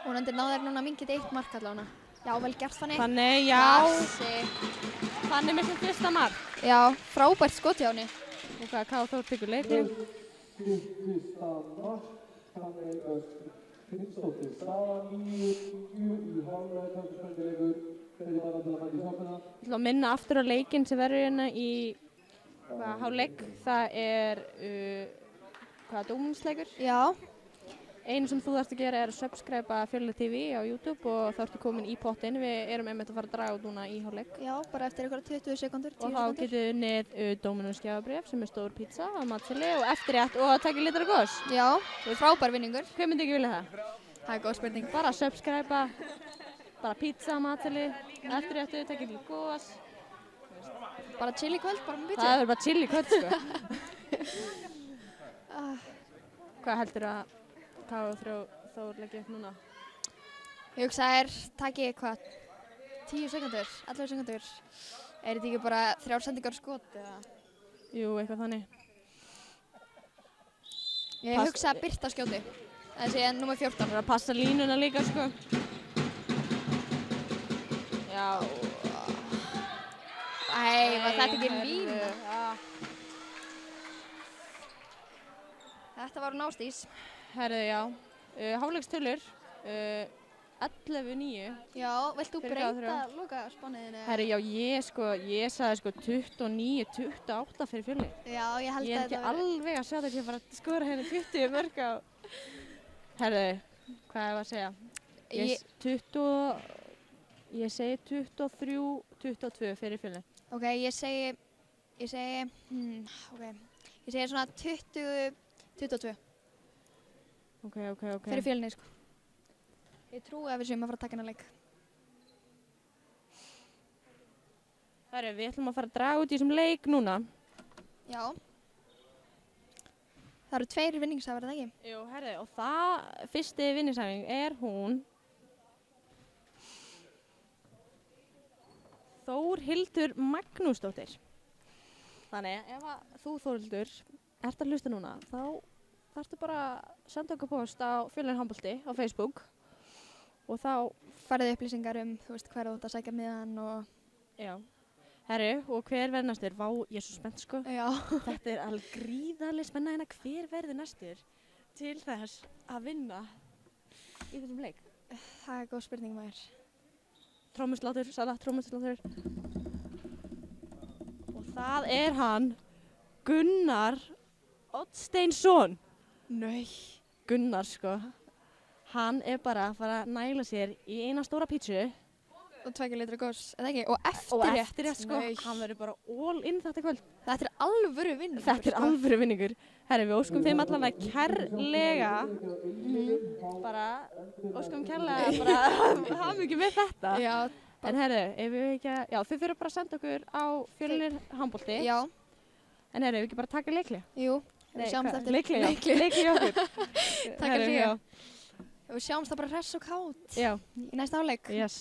Vonandi náður núna minkið 1 mark allavega. Já, vel gert Fanny. Fanny, já. Fanny með sitt fyrsta mark. Já, frábært skot hjá henni. Og hvað Þór tekur leikinn. Fyrsta mark, Fanny Finnsdóttir. Staðan 9-9 í hálfleik, leikur. Fyrir bara til að mæta í sóknina. Ég ætla að minna aftur á leikinn sem verður hérna í hálfleik. Það er dómsleikur. Já. einu sem þú þarfst að gera er að subscriba Fjölnir TV á YouTube og þá ertu komin í pottinn. Við erum einmitt að fara að draga út núna í hálfleik. Já, bara eftir eitthvað 20 sekundur, 10 Og þá sekundur. getur unnið Dominós gjafabréf sem er stór pizza á matseli og eftirrétt og að taka litur og gos. Já, frábær vinningur. Hver myndi ekki vilja það? Það er góð spurning. Bara subscriba, bara pizza á matseli, eftirréttu, taka litur og gos. Bara chill í kvöld, bara með pizza. Það er bara chill í kvöld, sko. Hvað heldur að K3 Þór leggja upp núna? Ég hugsa taki hvað, 10 sekundur, 11 sekundur. Er þetta ekki bara 3 sendingar skot eða? Jú, eitthvað þannig. Ég hugsa að Birta skjóti. Þessi er nummer 14. Það er að passa línuna líka, sko. Já. Æ, var þetta ekki lína? Já. Þetta var nástís. Herðu, já. Hálfleikstölur, 11-9. Já, vilt þú Fyrir breyta K3? lokaspániðinu? Herru, já, ég sagði sko 29-28 fyrir Fjölnir. Já, ég held Ég er að ekki þetta verið. alveg að sjá þess að ég fara að skora henni 20 mörg á. Herru, hvað er að segja? Ég segi 23-22 fyrir Fjölnir. Ok, ég segi svona 20-22 Ok. fyrir Fjölnir, sko. Ég trúi að við séum að fara að taka hennar leik. Herru, við ætlum að fara að draga út í þessum leik núna. Já. Það eru 2 vinningshafar, er það ekki? Jú, herru, og það fyrsti vinningshæfing er hún Þórhildur Magnúsdóttir. Þannig, ef að þú Þórhildur ert að hlusta núna, þá þarftu bara að senda okkur post á Fjölnir handbolti á Facebook og þá, Færðu upplýsingar þú veist, hver þú ert að sækja miðan og... já, herru, og hver verður næstur? Vá, ég er svo spennt, sko. Já. Þetta er alveg gríðarlega spennandi hérna. Hver verður næstur til þess að vinna í þessum leik? Það er góð spurning, maður. Trommuslátur, Sala, trommuslátur. Og það er hann, Gunnar Oddsteinsson. Nei. Gunnar, sko. Hann er bara að fara að næla sér í eina stóra pítsu. Og 2 litra gos, eða ekki? Og Og eftirrétt. eftirrétt, sko. Nei. Hann verður bara all in þetta kvöld. Þetta er alvöru vinningur, Þetta er alvöru vinningur. Herri, við óskum þeim allan að kærlega, bara, óskum kærlega, bara, hafa mikið með þetta. Já. En herru, ef við ekki að, já, þau fyrir bara að senda okkur á Fjölnir handbolti. Já. En herru, ef við ekki bara taka leikli. Jú. Við sjáumst eftir. Leikli, já. Leikli hjá okkur. Takk Herru, fyrir. já. Við sjáumst það bara hress og kátt. Já, Í næsta hálfleik. yes.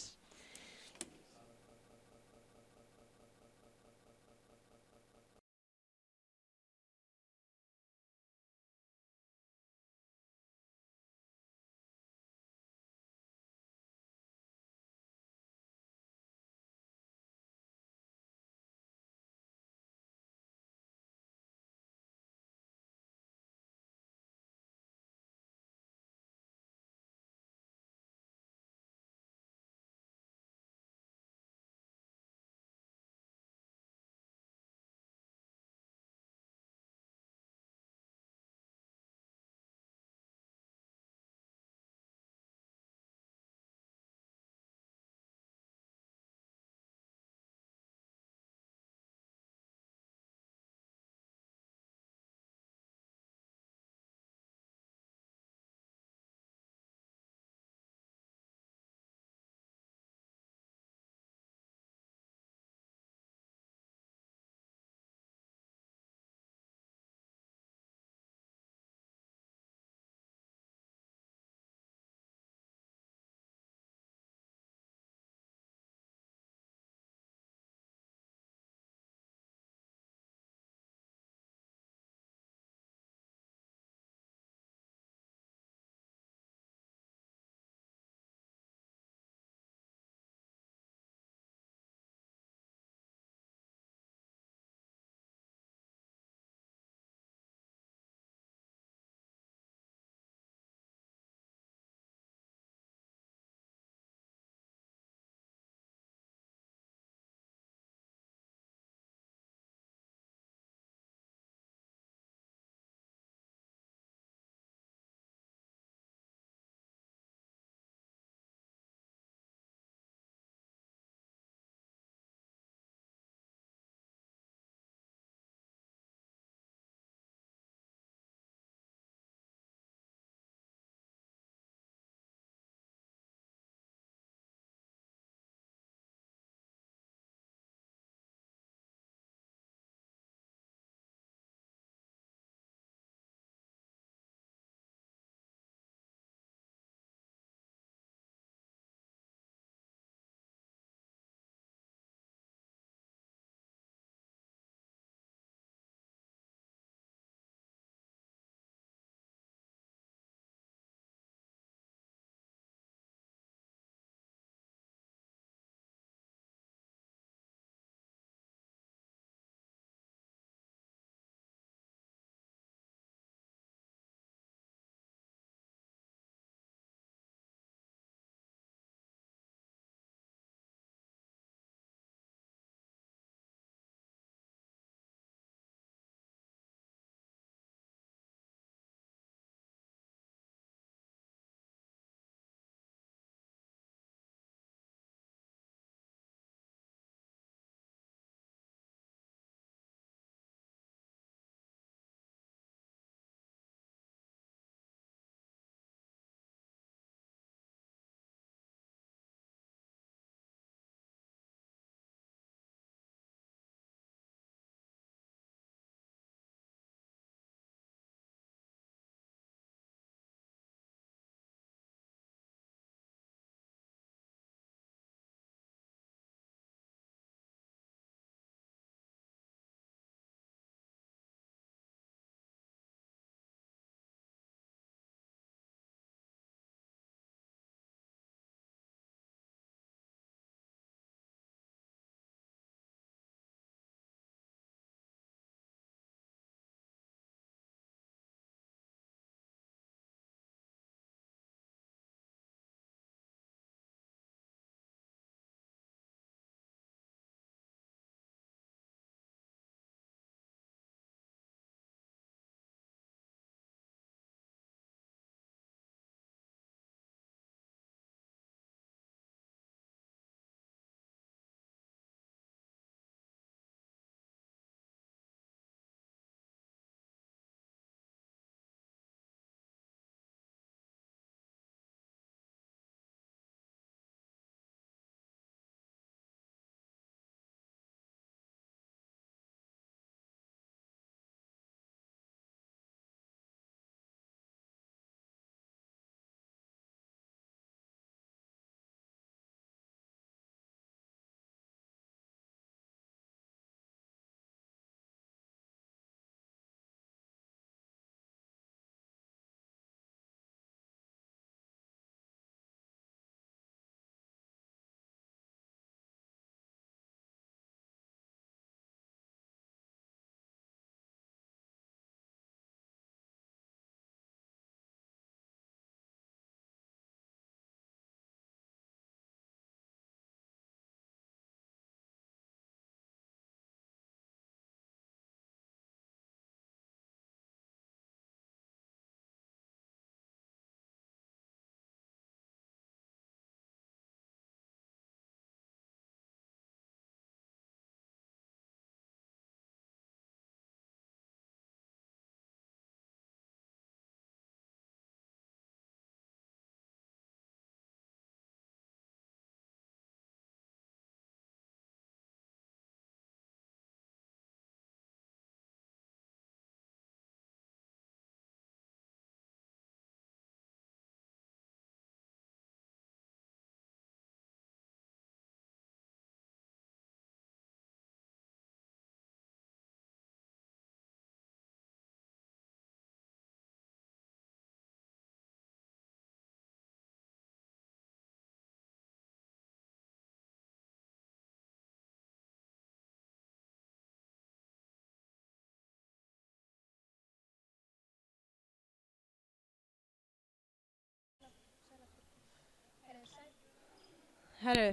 Herru,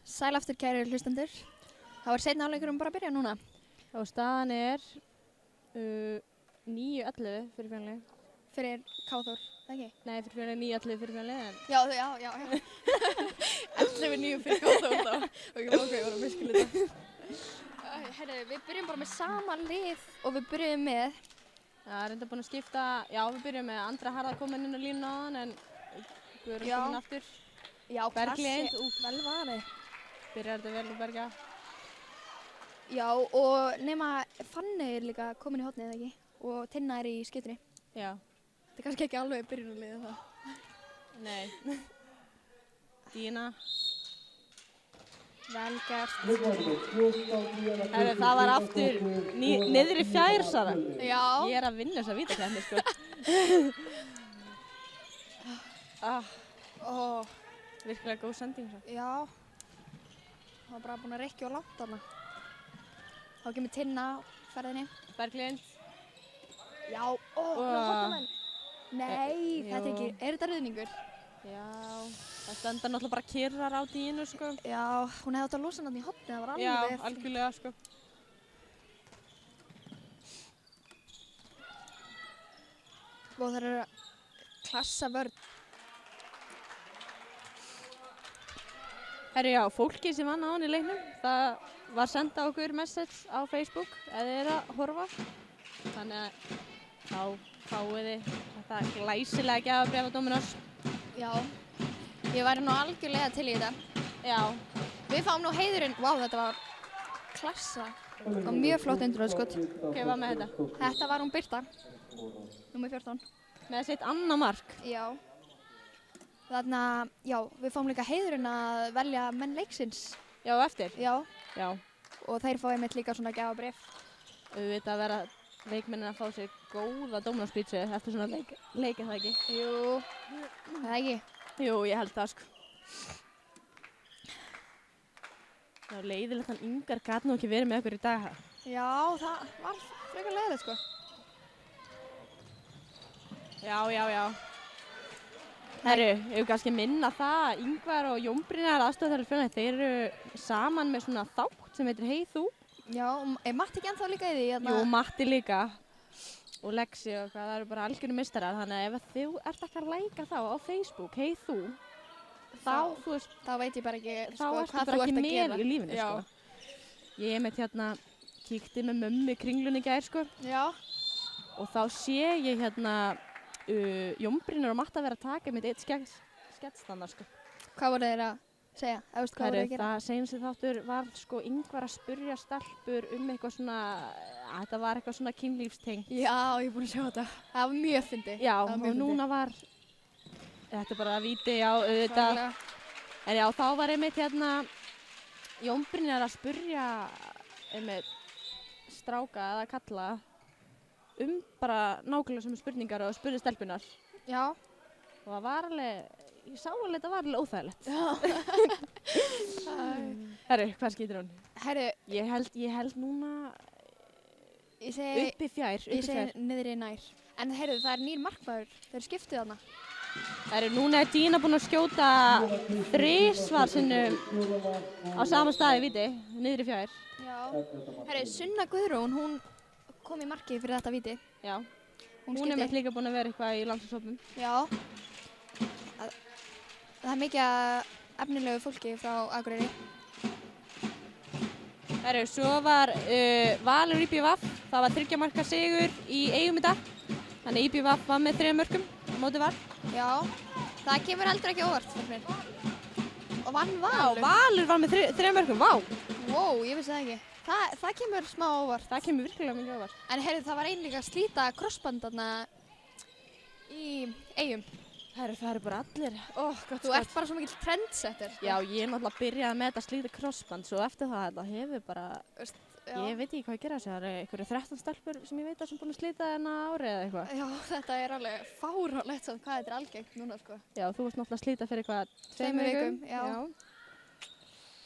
Sæl aftur kæru hlustendur. Það var seinna hálfleikurinn bara að byrja núna. og staðan er 9-11 fyrir fjárlega. Fyrir Káþór, það ekki? Nei, fyrir fjárlega 9-11 fyrir fjárlega, en Já. 11-9 fyrir Káþór þá. Ok, ég var að miskila þetta. Herru, við byrjum bara með sama lið og við byrjum með... það er enda búin að skipta, já, við byrjum með Andra Harða komin inn á línuna áðan, en Guðrún Já. komin aftur. Já, Berglind, vel varið. Byrjar þetta vel úr Berga. Já, og nema Fanny er líka komin í hornið, eða ekki? Og Tinna er í skiptunni. Já, Þetta er kannski ekki alveg byrjunarliðið það. nei. Dína. Vel gert. Herru, það var aftur niðri fjær, Sara. Já. Ég er að vinna þessa vítakeppni, sko. Ó, Virkilega góð sending, svo. já. Það var bara búin að reykja og langt þarna. Þá kemur Tinna á ferðinni. Berglind. Já, hornamenn. Nei, Jú. þetta er ekki, er þetta ruðningur? Já, það stendar náttúrulega bara kyrrar á dínu, sko. Já, hún hefði átt að losa hann í hornið, það var Já, alveg... algjörlega, sko. Og það eru klassa vörn. Herru, já, fólki sem vann á hann í leiknum, það var senda okkur message á Facebook ef þið eru að horfa. Þannig að þá fáið þið þetta glæsilega gjafabréf á Dominos. Já, ég væri nú algjörlega til í þetta. Já, Við fáum nú heiðurinn, vá, þetta var klassa. Það var mjög flott undirhaldskot. hvað var með þetta? Þetta var hún Birta, númer 14. Með sitt annað mark. Já. Þannig að, já, við fáum líka heiðurinn að velja menn leiksins. Já, eftir? Já, Já. og þeir fá einmitt líka svona gjafabréf. Auðvitað að vera leikmennin að fá sér góða Dominos pítsu eftir svona leik, er það ekki? Jú, það ekki. Jú, ég held það, sko. Það var leiðilegt hann Ingar gat nú ekki verið með okkur í dag. Já, það var frekar leiðilegt, sko. Já. Herru, ég vil kannski minna það að Ingvar og Jón Brynjar aðstofþjálfari Fjölnis, þeir eru saman með svona þátt sem heitir Hey þú. Já, er Matti ekki ennþá líka í því? Jú, Matti líka. Og Lexi og hvað, það eru bara algjörnum mistarar. Þannig að ef þú ert ekki að læka þá á Facebook, Hey þú, þá, þú veist, Þá veit ég bara ekki, þá sko, ertu hvað bara þú ekki ert að með gera. í lífinu, Já. sko. Ég er með hérna, kíkti með mömmu í Kringlunni í gær, sko. Já. Og þá sé ég hérna Jón Brynjar og Matta vera að taka mitt eitt sketsstandar, sko. Hvað voru þeir að segja? Eða veist hvað voru þeir að gera? Það seinasti þáttur var sko Ingvar að spurja stelpur eitthvað svona, þetta var eitthvað svona kynlífstengt. Já, ég er búin að sjá þetta. Það var mjög fyndið. Já, Það var og mjög fyndið. núna var, þetta er bara að víti, já, auðvitað. Klárlega. En já, þá var einmitt hérna Jón Brynjar að spurja einmitt stráka eða kalla bara nákvæmlega sem spurningar og spurði stelpunar. Já. Og það var alveg, ég sá alveg þetta var alveg óþægilegt. Herru, hvað skýtur hún? Herru, Ég held núna ég segi, uppi fjær. ég segi niðri nær. En herru, það er nýr markmaður. Þeir skiptuð þarna. Herru, núna er Dína búin að skjóta 3 sinnum á sama staði, víti, niðri fjær. Já. Herru, Sunna Guðrún, hún kom í markið fyrir þetta víti. Já. Hún Hún er skipti. meitt líka búin að vera eitthvað í landslagshópum. Já. Það er mikið af efnilegu fólki frá Akureyri. Herru, svo var Valur IBVF, það var 3 marka sigur í Eigum í dag. Þannig IBVF var með 3 mörkum á móti Val. Já. Það kemur heldur ekki óvart fyrir mér. Og vann Já, Valur. Valur var með 3 mörkum, vá! Wow, ég vissi það ekki. Það kemur smá óvart. Það kemur virkilega mikið óvart. En heyrðu, það var einlega að slíta krossband þarna í Eyjum. Herru, það eru bara allir. Gott Þú ert bara svo mikill trendsetter. Já, ég er náttúrulega byrjað með þetta slíta crossband, svo eftir það þetta hefur bara, Já. ég veit ekki hvað ég gera þessu, það eru einhverju 13 stelpur sem ég veit að sem búin að slíta þennan árið eða eitthvað. Já, þetta er alveg fáránlegt samt hvað þetta er algengt núna, sko. Já, þú varst náttúrulega að slíta fyrir hvað, 2 Tveimur vikum. vikum, já.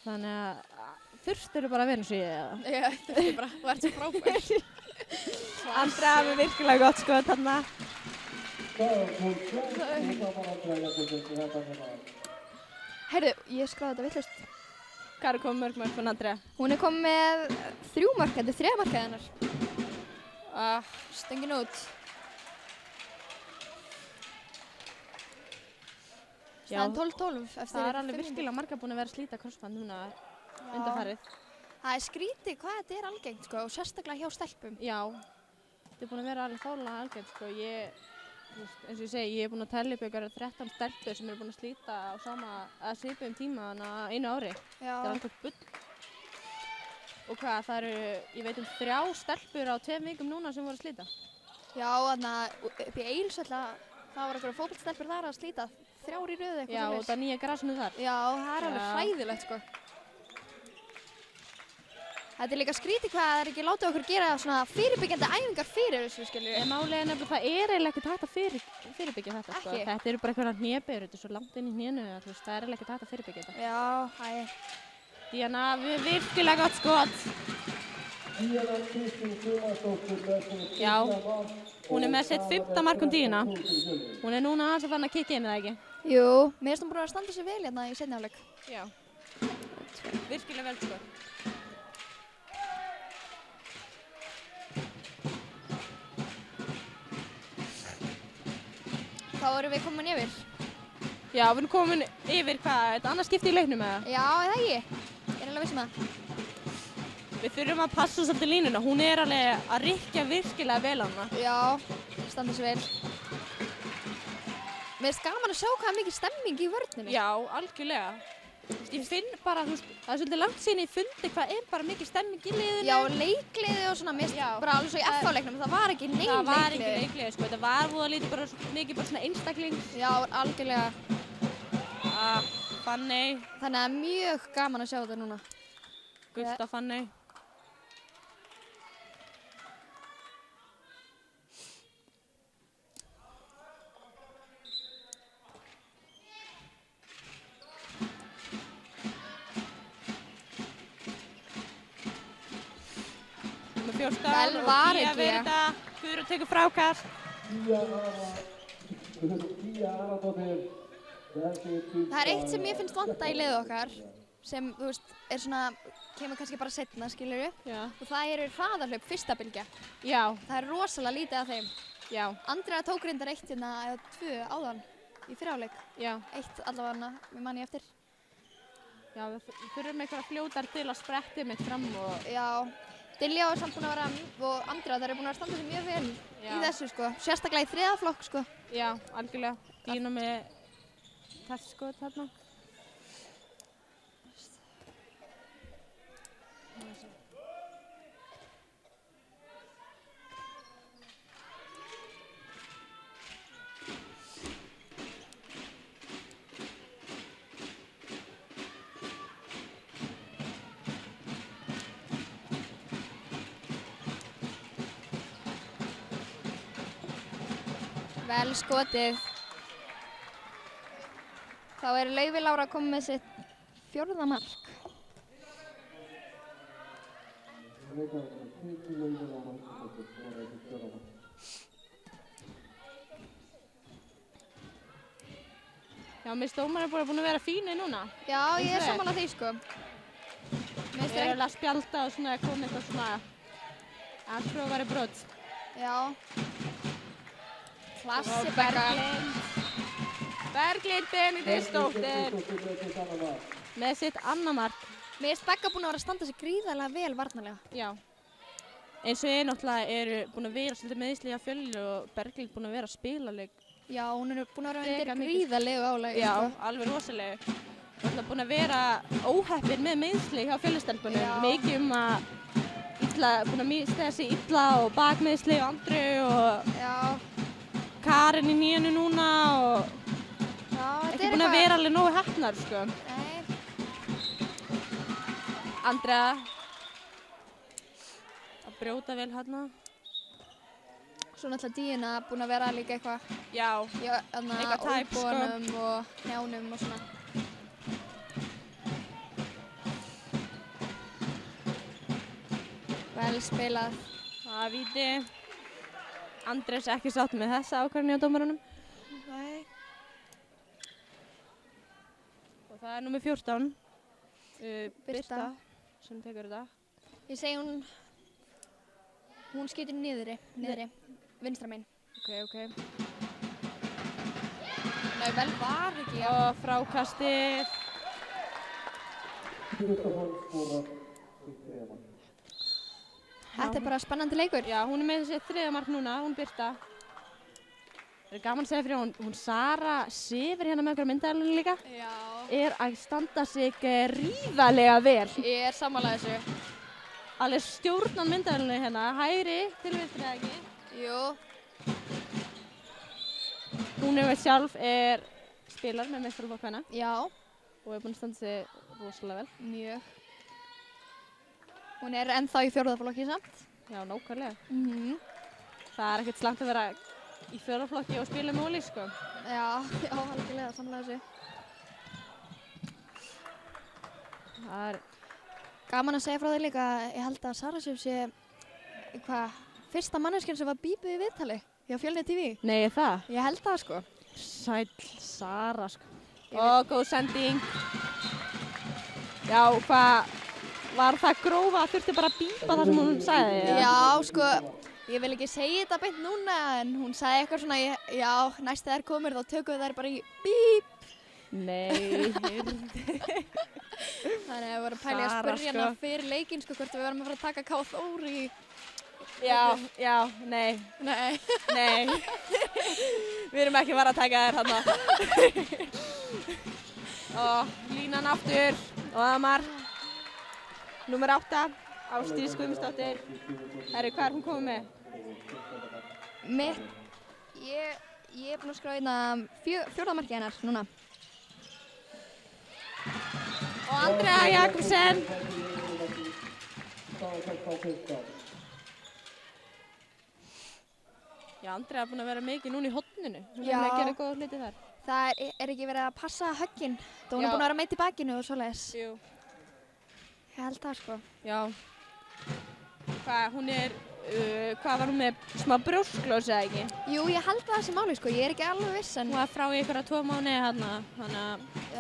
Þannig að þurftirðu bara að vera eins og ég eða? Já, þetta er bara, þú ert svo frábær. Andra er virkilega gott sko þarna. Heyrðu, ég skráði þetta vitlaust. Hvað komið mörg mörg von Andrea? Hún komið með 3 mörk, þetta 3 markið hennar. Stöngin út. Staðan 12-12 eftir 5 Það alveg virkilega margar búin að vera að slíta krossband núna undanfarið. Það skrítið hvað þetta algengt sko, og sérstaklega hjá stelpum. Já, þetta búin að vera alveg fárlega algengt sko. Eins og ég segi, ég búin að tella upp ykkur 13 stelpur sem búin að slíta á svipuðum tíma einu ári. Já. Þetta alveg bull. Og hvað, það ég veit 3 stelpur á 2 vikum núna sem voru að slíta. Já, þannig upp í Eilsvöll það var einhverja fótboltastelpur þar að slíta 3 í röðu eitthvað. Já, og það nýja grasinu þar. Já, það alveg hræðilegt sko. Þetta líka skrítið hvað það ekki látið okkur gera svona fyrirbyggjandi æfingar fyrir þessu, skilju. Málið nefnilega það eiginlega ekkert hægt að fyrirbyggja þetta sko. Ekki? Þetta eru bara einhverjar hnébeyggjur, þetta svo langt inn í hnénu að það eiginlega ekkert hægt að fyrirbyggja þetta. Já, Díana, virkilega gott skot. Já, hún með sitt 5. mark Díana. Hún núna aðeins að fann að kikka inn, eða ekki? Jú, mér finnst hún búin að standa sig vel hérna í seinni hálfleik. Já, virkilega vel sko. Þá erum við komin yfir. Já, við erum komin yfir þetta annað skipti í leiknum eða? Já, eða ekki. Ég alveg viss það. Við þurfum að passa svolítið línuna. Hún alveg að rykkja virkilega vel á hana. Já, standa sig vel. Mér finnst gaman að sjá hvað er mikið stemming í vörninni. Já, algjörlega. Ég finn bara, það er svolítið langt síðan ég fundi hvað bara mikið stemming í liðinu. Já, leikliði og svona, mér finnst bara alveg svo í FH-leiknum, það var ekki nein leikliði. Það var ekki leikliði, sko, þetta var voða lítið mikið bara svona einstaklings. Já, algjörlega. Fanney. Þannig að mjög gaman að sjá þetta núna. Gutta Fanney. Vel var ekki. Guðrún tekur frákast. Það er eitt sem ég finnst vanta í liðið okkar sem, þú veist, svona, kemur kannski bara seinna, skilurðu. Já. Og það hraðahlaup fyrsta bylgja. Já. Það rosalega lítið af þeim. Já. Andrea tók reyndar 1 eða 2 áðan í fyrri hálfleik. Já. 1 allavega, mér man ég eftir. Já, við þurfum einhverja fljótar til að spretti mitt fram og... Já. Dilja var samt búin að vera, og Andrea, það búin að standa sig mjög vel í þessu, sko. Sérstaklega í 3. flokk, sko. Já, algjörlega. Dína með testskot þarna. Vel skotið. Þá Laufey Lára komið með sitt 4. mark. Já, mér finnst dómarinn búin að vera fínir núna. Já, ég sammála því, sko. Við erum að spjalda og svona komið eitthvað svona að prófari brot. Já. Klassi Berglind Benediktsdóttir með sitt 2. mark. Mér finnst Begga búin að vera að standa sig gríðarlega vel varnarlega. Já. Eins og ég náttúrulega búin að vera svolítið meðsli á Fjölni og Berglind búin að vera að spila leik. Já, hún búin að vera undir gríðarlegu álagi. Já, alveg rosalegu. Hún er búin að vera óheppin með meðsli hjá Fjölnistelpunum. Mikið að búin að mista sig illa og bakmeðsli og Andreu og Karin í nýjunu núna og ekki búin að vera alveg nógu heppnar, sko. Nei. Andrea að brjóta vel hérna. Svo náttúrulega Díana búin að vera líka eitthvað. Já, eitthvað tæp, sko. Olbúanum og hnjánum og svona. Vel spilað. Það er víti. Andrés ekki sátt með þessa ákvarðinu á dómarunum. Nei. Og það er númer 14. Birta sem tekur þetta. Ég segi hún skýtur niðri, vinstra megin. Ok. Nei, vel var ekki. Og frákastið. Þetta er bara spennandi leikur. Já, hún er með þessi 3. mark núna, hún Birta. Það er gaman að segja fyrir hún Sara Sifur hérna með okkur myndaðalunni líka. Já. Er að standa sig gríðarlega vel. Ég er sammála þessu. Alveg stjórnan myndaðalunni hérna, hægri til vinstri eða ekki. Jú. Hún sjálf spilar með meistaraflokk hvenna. Já. Og búin að standa sig rosalega vel. Mjög. Hún er ennþá í 4. flokki samt. Já, nákvæmlega. Það er ekkert slæmt að vera í 4. flokki og spila með Óli, sko. Já, algjörlega, samlega þessu. Það er gaman að segja frá því líka, ég held að Sara Sif sé fyrsta manneskjan sem var bípuð í viðtali hjá Fjölnir TV. Nei, það? Ég held það, sko. Sæll Sara, sko. Og góð sending. Já, hvað var það grófa? Þurfti bara að bípa það sem hún sagði? Já, sko, ég vil ekki segja þetta beint núna, en hún sagði eitthvað svona, já, næst þegar komir þá tökum við þær bara í bíp. Nei, Þannig að við vorum að pæla að spyrja hana fyrir leikinn, sko, hvort við varum að fara að taka K. Þór í... Já, nei. Við erum ekki að fara að taka þér þarna. Og línan aftur og það mark. Númer 8, Ásdís Guðmundsdóttir. Herri, hvað hún komið með? Ég er búin að skráða hérna 4. markið hennar núna. Og Andrea Jakobsen. Já, Andrea er búin að vera mikið núna í horninu. Hún er að gera góða hluti þar. Það er ekki verið að passa högginn. Hún er búin að vera meitt í bakinu og svoleiðis. Jú. Ég held það, sko. Já. Hvað var hún með smá brjósklós eða ekki? Jú, ég held það sem máli, sko. Ég er ekki alveg viss, en... Hún var frá í einhverja 2 mánuði hérna, þannig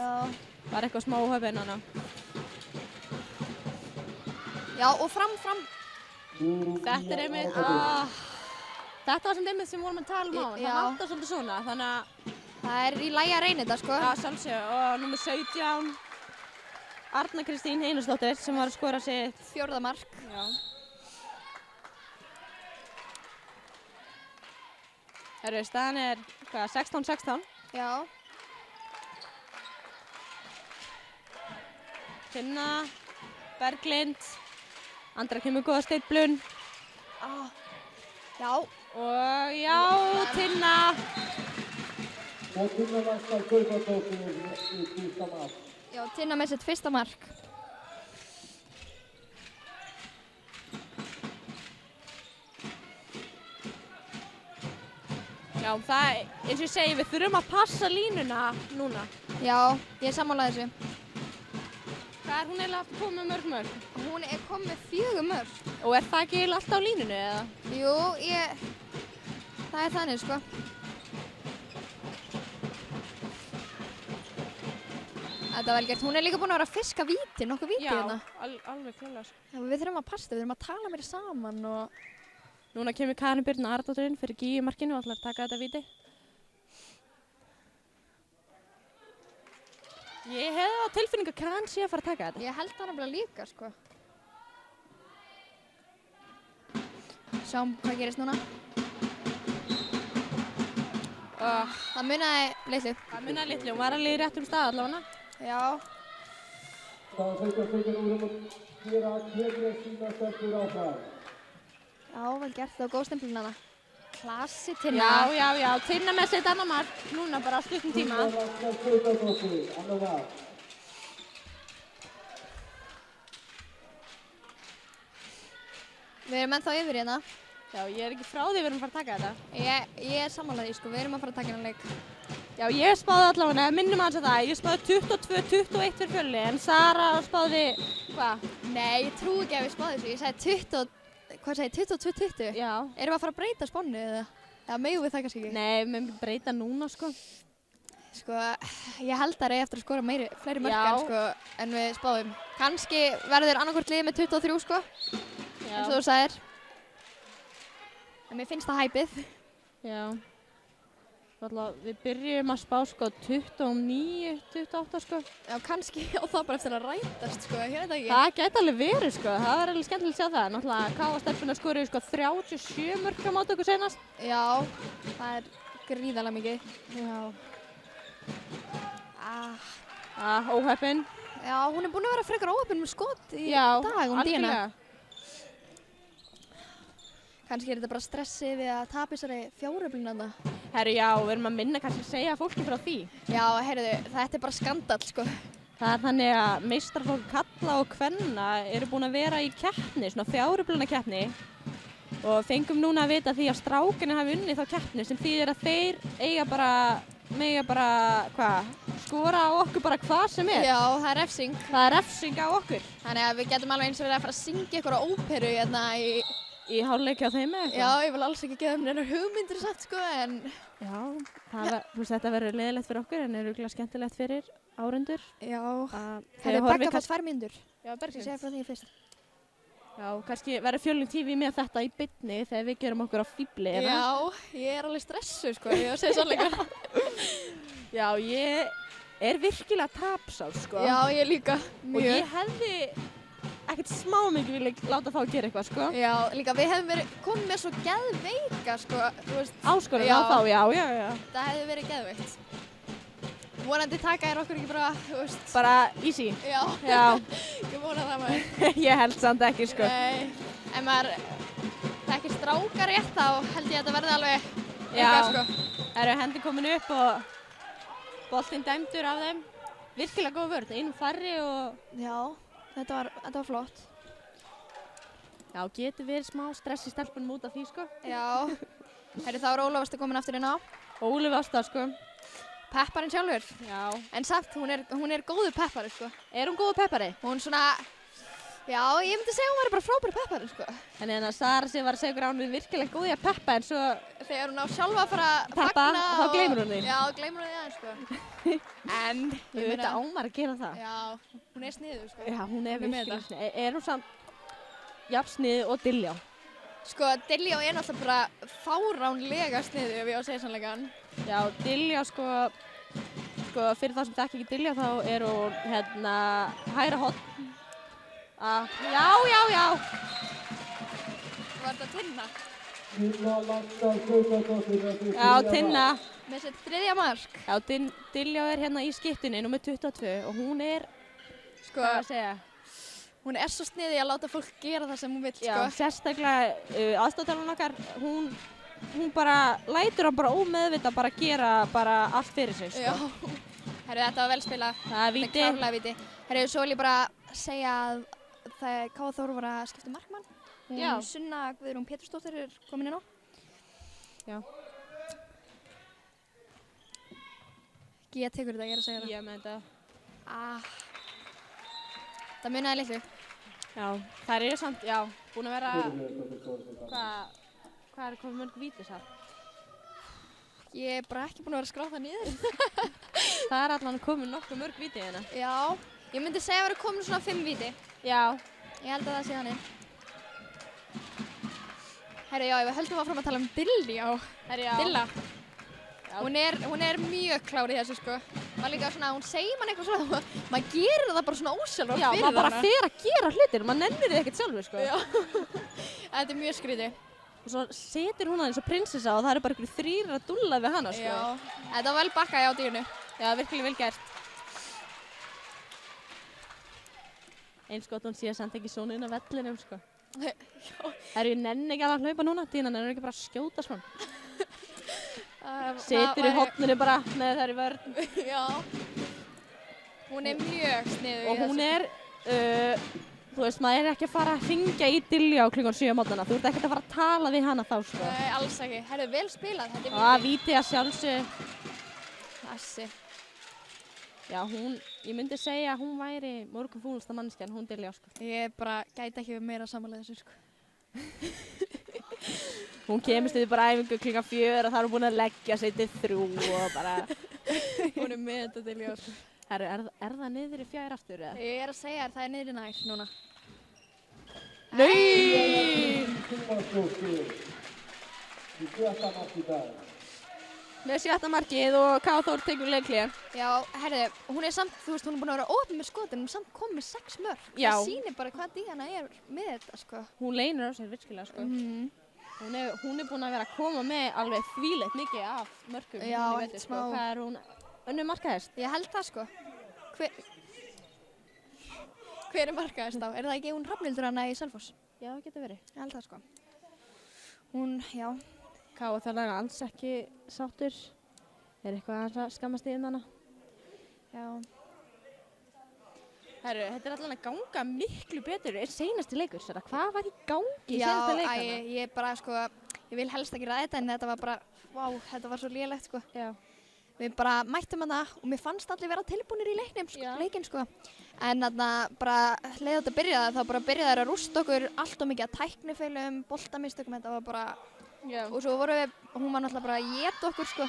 að var eitthvað smá höfinn hana. Já, og fram. Þetta er einmitt... Þetta var sem sem vorum að tala um á. Það vantar svolítið svona, þannig að... Það er í lagi að reyna þetta, sko. Já, sjálfsög. Og númer 17, Arna Kristín Einarsdóttir, sem var að skora sitt 4. mark. Já. Herru, staðan er, 16-16. Já. Tinna, Berglind, Andra kemur góða steyplun. Já. Og já, Tinna. Og Tinna Vestar Guðbjörnsdóttir í 1. mark. Já, Tinna með sitt 1. mark. Já, það, eins og ég segi, við þurfum að passa línuna núna. Já, ég er sammála þessu. Hvað er hún eiginlega aftur komið með mörg mörg? Hún er komið með 4 mörg. Og er það ekki eiginlega alltaf á línunu, eða? Jú, það er þannig, sko. Þetta var vel gert. Hún er líka búin að vera að fiska víti, nokkuð víti hérna. Já, alveg klálega. Já, við þurfum að passa þetta, við þurfum að tala meira saman og... Núna kemur Karin Birna Aradóttir fyrir Gígjumarkinu og ætlar að taka þetta víti. Ég hefði á tilfinningu að Karin sé að fara að taka þetta. Ég held það nefnilega líka, sko. Sjáum hvað gerist núna. Það munaði litlu. Það munaði litlu, hún var alveg í réttum stað allavega. Já. Það er 16 úr að gera kemur sína stelpur áfram. Já, vel gert og góð stemplun hana. Klassi Tinna. Já, Tinna með sitt annar mark, núna bara á stuttum tíma. Við erum ennþá yfir hérna. Já, ég er ekki frá því við erum að fara að taka þetta. Ég er sammála því, sko, við erum að fara að taka hérna leik. Já, ég spáði allavega, minnum aðeins að það, ég spáði 22-21 fyrir Fjölni, en Sara spáði, hvað? Nei, ég trúi ekki að við spáði þessu, ég sagði 22-20. Já. Erum við að fara að breyta spánu eða? Eða megum við það kannski ekki? Nei, við mögum breyta núna, sko. Sko, ég held að reyði eftir að skora fleiri mörk Já. en, sko, en við spáðum. Kannski verður annarkvort liðið með 23 sko, eins og þú sagðir. En mér finnst það hæpið. Já. Við byrjum að spá sko 29, 28 sko. Já, kannski á það bara eftir að rætast sko, ég veit það ekki. Það gæti alveg verið sko, það var alveg skemmtilegt að sjá það. Náttúrulega K.A.-stelpurnar skoruðu sko 37 mörk á móti okkur seinast. Já, það er gríðarlega mikið. Já. Óheppin. Já, hún er búin að vera frekar óheppin með skot í Já, dag, Díana. algjörlega. Kannski er þetta bara stressið við að tapa þessari fjáröflinu. Herru, já, við erum að minna kannski að segja fólki frá því. Já, heyrðu, þetta er bara skandall, sko. Það er þannig að meistaraflokk kalla og kvenna eru búin að vera í keppni, svona fjáröflunakeppni og fengum núna að vita því að strákarnir hafi unnið þá keppni sem þýðir að þeir mega bara, skora á okkur bara hvað sem er. Já, það er refsing. Það er refsing á okkur. Þannig að við getum alveg eins og verið að fara að syngja ykkur á óperu hérna Í hálfleiki á þeim eða eitthvað? Já, ég vil alls ekki gefa þeim neinar hugmyndir satt, sko, en... Já, þetta verður leiðilegt fyrir okkur en er örugglega skemmtilegt fyrir áhorfendur. Já. Þeir Begga fá 2 mínútur. Já, Ég Berglind. segi frá því fyrst. Já, kannski verður Fjölnir TV með þetta í beinni þegar við gerum okkur á fíbli, eða? Já, ég er alveg stressuð, sko, ég var að segja sannleika. Já, ég er virkilega tapsár, sko. Já, ég líka. Og ég hefði ekkert smá mikið vilja láta þá að gera eitthvað, sko. Já, líka við hefðum komið með svo geðveika, sko, þú veist. Áskorun á þá, já. Það hefði verið geðveikt. Vonandi taka þér okkur ekki bara, þú veist. Bara easy. Já. Já. Ég vona það maður. Ég held samt ekki, sko. Nei, ef maður þekkir strákar rétt þá held ég að þetta verði alveg Já. eitthvað, sko. Það eru hendi komin upp og boltinn dæmdur af þeim. Virkilega góð vörn, einum færri og... Já, þetta var flott. Já, getur verið smá stress í stelpunum út af því, sko. Já. Herri, þá er Ólafasta komin aftur inn á. Ólöf Ásta, sko. Pepparinn sjálfur. Já. En samt, hún er góður peppari, sko. Er hún góð peppari? Hún svona, já, ég myndi segja hún væri bara frábæri peppari, sko. Þannig að Sara sig var að segja hún er virkilega góð í að peppa en svo Þegar hún á sjálfa að fara að Peppa, fagna þá gleymir hún því. Já, gleymir hún því aðeins, sko. En, ég veit að Ómar að gera það. Já, hún er sniðug, sko. Já, hún er Hún er með virkilega þetta. snið. Er hún samt jafnsnið og Diljá? Sko, Diljá er náttúrulega bara fáránlega sniðug, ef ég á að segja sannleikann. Já, Diljá sko fyrir þá sem þekki ekki Diljá þá er hún hægra horn. Já. Var þetta Tinna? Tinna Lagdal Gautadóttir. Já, Tinna. Með sitt 3. mark. Já, Diljá er hérna í skiptunni, númer 22 og hún er, Sko, hvað að segja? hún er svo sniðug að láta fólk gera það sem hún vill, Já, sko. sérstaklega aðstofþjálfarinn okkar, hún bara lætur hann bara ómeðvita bara gera bara allt fyrir sig, sko. Já. Herru, þetta var vel spilað. Það er víti. Þetta er klárlega víti. Herru, svo vil ég bara segja að það Káa Þór var að skipta markmann. Já. Sunna Guðrún Pétursdóttir er komin inn á. Já. Ég tekur þetta, ég er að segja það. Ég með þetta. Það munaði litlu. Já, þær eru samt, já, búin að vera, hvað er komið mörg víti samt? Ég er bara ekki búin að vera að skrá það niður. Það er allan komið nokkuð mörg víti hérna. Já, ég myndi segja að vera komin svona 5 víti. Já. Ég held að það sé þannig. Herru, já, við höldum áfram að tala um Diljá. Herru, já. Dilla. Já. Hún er mjög klár í þessu, sko. Maður líka svona, hún segir mann eitthvað svona, maður gerir það bara svona ósjálfrátt Já, fyrir maður bara hana. fer að gera hlutir, maður nennir þið ekkert sjálfur, sko. Já. Þetta er mjög skrítið. Og svo setur hún hann eins og prinsessa og það eru bara einhverju 3 að dúlla við hana, sko. Já. Þetta var vel bakkað á dýrunu. Já, virkilega vel gert. Eins gott hún sé að senda ekki svona inn á vellinum, sko. Já. Herru, ég nenni ekki alveg að hlaupa núna, Dína nennir ekki bara að skjóta svona. Það Setur í væri- horninu bara með þær í vörn. Já. Hún er mjög sniðug Og hún er, þú veist, maður er ekki að fara að hringja í Diljá klukkan 7 á morgnana. Þú ert ekkert að fara að tala við hana þá, sko. Nei, alls ekki. Herru, vel spilað. Þetta er Já, víti að sjálfsög. Þessi. Já, ég myndi segja að hún væri morgun fúlasta mannskja en hún Diljá, sko. Ég bara gæti ekki við meira samanlega þessu, sko. Hún kemur stuði bara æfingu klukkan 4 og það er hún búin að leggja sig til 3 og bara... Hún verður með þetta til ég, sko. Herru, er það niður í fjær aftur, eða? Ég er að segja þér, það er niðri nær núna. Nei! Tómasdóttir í 7. mark í dag. Með 7. markið og K.A. Þór tekur leikli. Já, herðu, hún er samt, þú veist, hún er búin að vera opin með skot, en hún er samt komið með 6 mörk. Já. Það sýnir bara hvað Díana er með þetta, sko. Hún leynir á sér virkilega, sko. Hún er búin að vera að koma með alveg þvíleitt mikið af mörkum. Já, Hún ekkert sko. smá. Hvað er hún? Önnur markahæst? Ég held það, sko. Hver er markahæst á? Er það ekki hún Hrafnhildur hana í Selfoss? Já, það getur verið. Ég held það, sko. Hún, já. K.A. Þór er alls ekki sáttur. Er eitthvað aðeins að skammast í hana? Já. Herru, þetta er allan að ganga miklu betur. Er seinasti leikur, Sara? Hvað var í gangi í Já, seinasta leikana? ég bara, sko, ég vil helst ekki ræða þetta, en þetta var bara, vá, þetta var svo lélegt, sko. Já. Við bara mættum hana og mér fannst allir vera tilbúnir í leikinn, sko. En þarna bara leið þetta byrjaði, þá bara byrjaði þær að rústa okkur allt og mikið að tæknifeilum, boltamistökum, þetta var bara, Já. og svo vorum við, hún var náttúrulega bara að éta okkur, sko.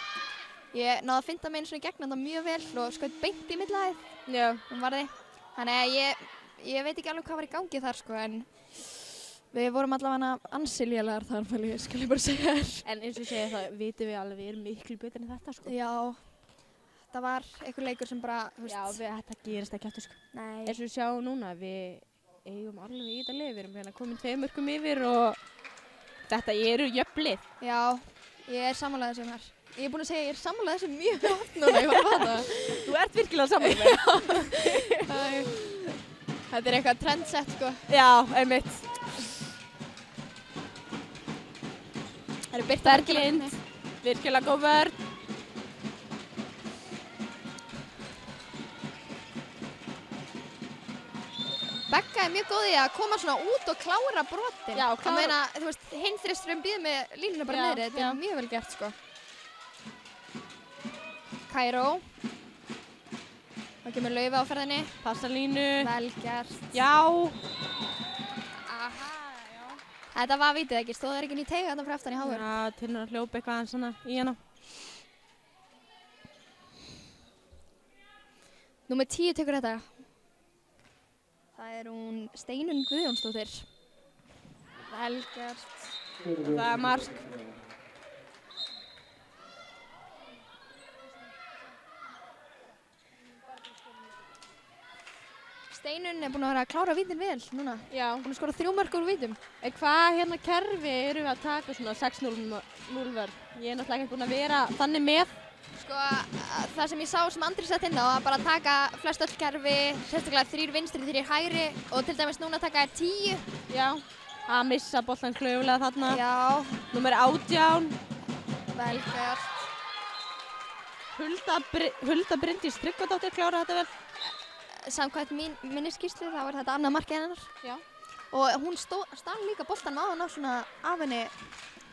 Ég náði að finna mig eins og í gegn þetta mjög vel og skaut beint í middlæðið, Já. hún varði. Þannig að ég veit ekki alveg hvað var í gangi þar, sko, en við vorum allavega ansi lélegar þar, skal ég bara segja þér. En eins og ég segi það, vitum við alveg, við erum miklu betur en þetta, sko. Já, það var einhver leikur sem bara, þú veist. Já, þetta gerist ekki aftur, sko. Nei. Eins og við sjáum núna, við eigum alveg í þetta lið, við erum hérna komin 2 mörkum yfir og þetta eru jöfn lið. Já, ég er sammála þessum þar. Ég er búin að segja að ég er sammála þessum mjög oft núna, ég var að fatta. Þú ert virkilega sammála með. Þetta er eitthvað trendsett, sko. Já, einmitt. Það eru Birta Berglind, virkilega góð vörn. Begga er mjög góð í að koma svona út og klára brotin. Já, klára. Ég meina, þú veist, hinn þristurinn býður með línuna bara Já, niðri. Þetta já. er mjög vel gert, sko. Kairó. Þá kemur Laufey á ferðinni. Passa línu. Vel gert. Já. Aha, já. Þetta var vitið ekki, stóð það ekki í teiga þarna fyrir aftan í háður. Já, til að hljópa eitthvað aðeins svona í hana. Númer 10 tekur þetta. Það er hún Steinunn Guðjónsdóttir. Vel gert. Það er mark. Steinunn er búin að vera að klára vítin vel núna. Já. Búin að skora 3 mörk úr vítum. En hvað hérna kerfi eru við að taka svona 6-0 vörn? Ég er náttúrulega ekki búin að vera þannig með. Sko, það sem ég sá sem Andri sett inn á að bara taka flest öll kerfi, sérstaklega 3 vinstri, 3 hægri og til dæmis núna taka 10. Já. Að missa boltan klaufulega þarna. Já. Númer 18. Vel gert. Hulda Bryndís Tryggvadóttir klára þetta vel. Samkvæmt minni skýrslu þá er þetta annað markið hennar. Já. Og hún stál líka boltan á hann á svona af henni.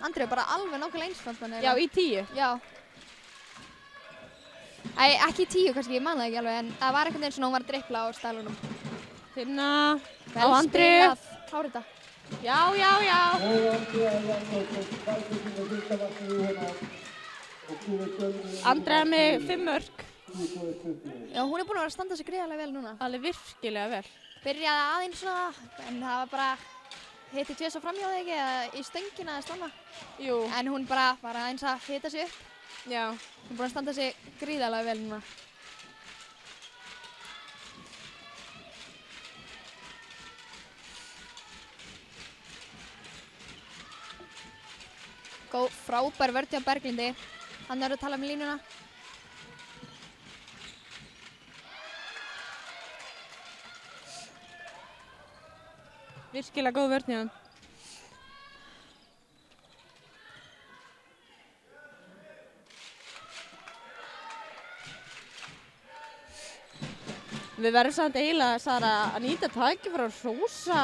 Andri er bara alveg nákvæmlega eins fannst manni. Já, í 10. Já. Æ, ekki í 10 kannski, ég man það ekki alveg, en það var einhvern veginn svona hún var að dribbla á stælunum. Finna á Vel Andri. spilað, klára þetta. Já, já, já. Og Andri að Janúar og bæði sína fyrsta markið í hana. Og þú veist sjálfur. Andri er með 5 mörk. Já, hún er búin að vera að standa sig gríðarlega vel núna. Alveg virkilega vel. Byrjaði aðeins svona, en það var bara hitti tvis og framhjá þig ekki, eða í stöngina eða slanna. Jú. En hún bara var aðeins að hita sig upp. Já. Hún er búin að standa sig gríðarlega vel núna. Góð, frábær vörð hjá Berglindi. Hann er að tala með línuna. Virkilega góð vörn hjá hann. Við verðum samt eiginlega, Sara, að nýta tækifæri að hrósa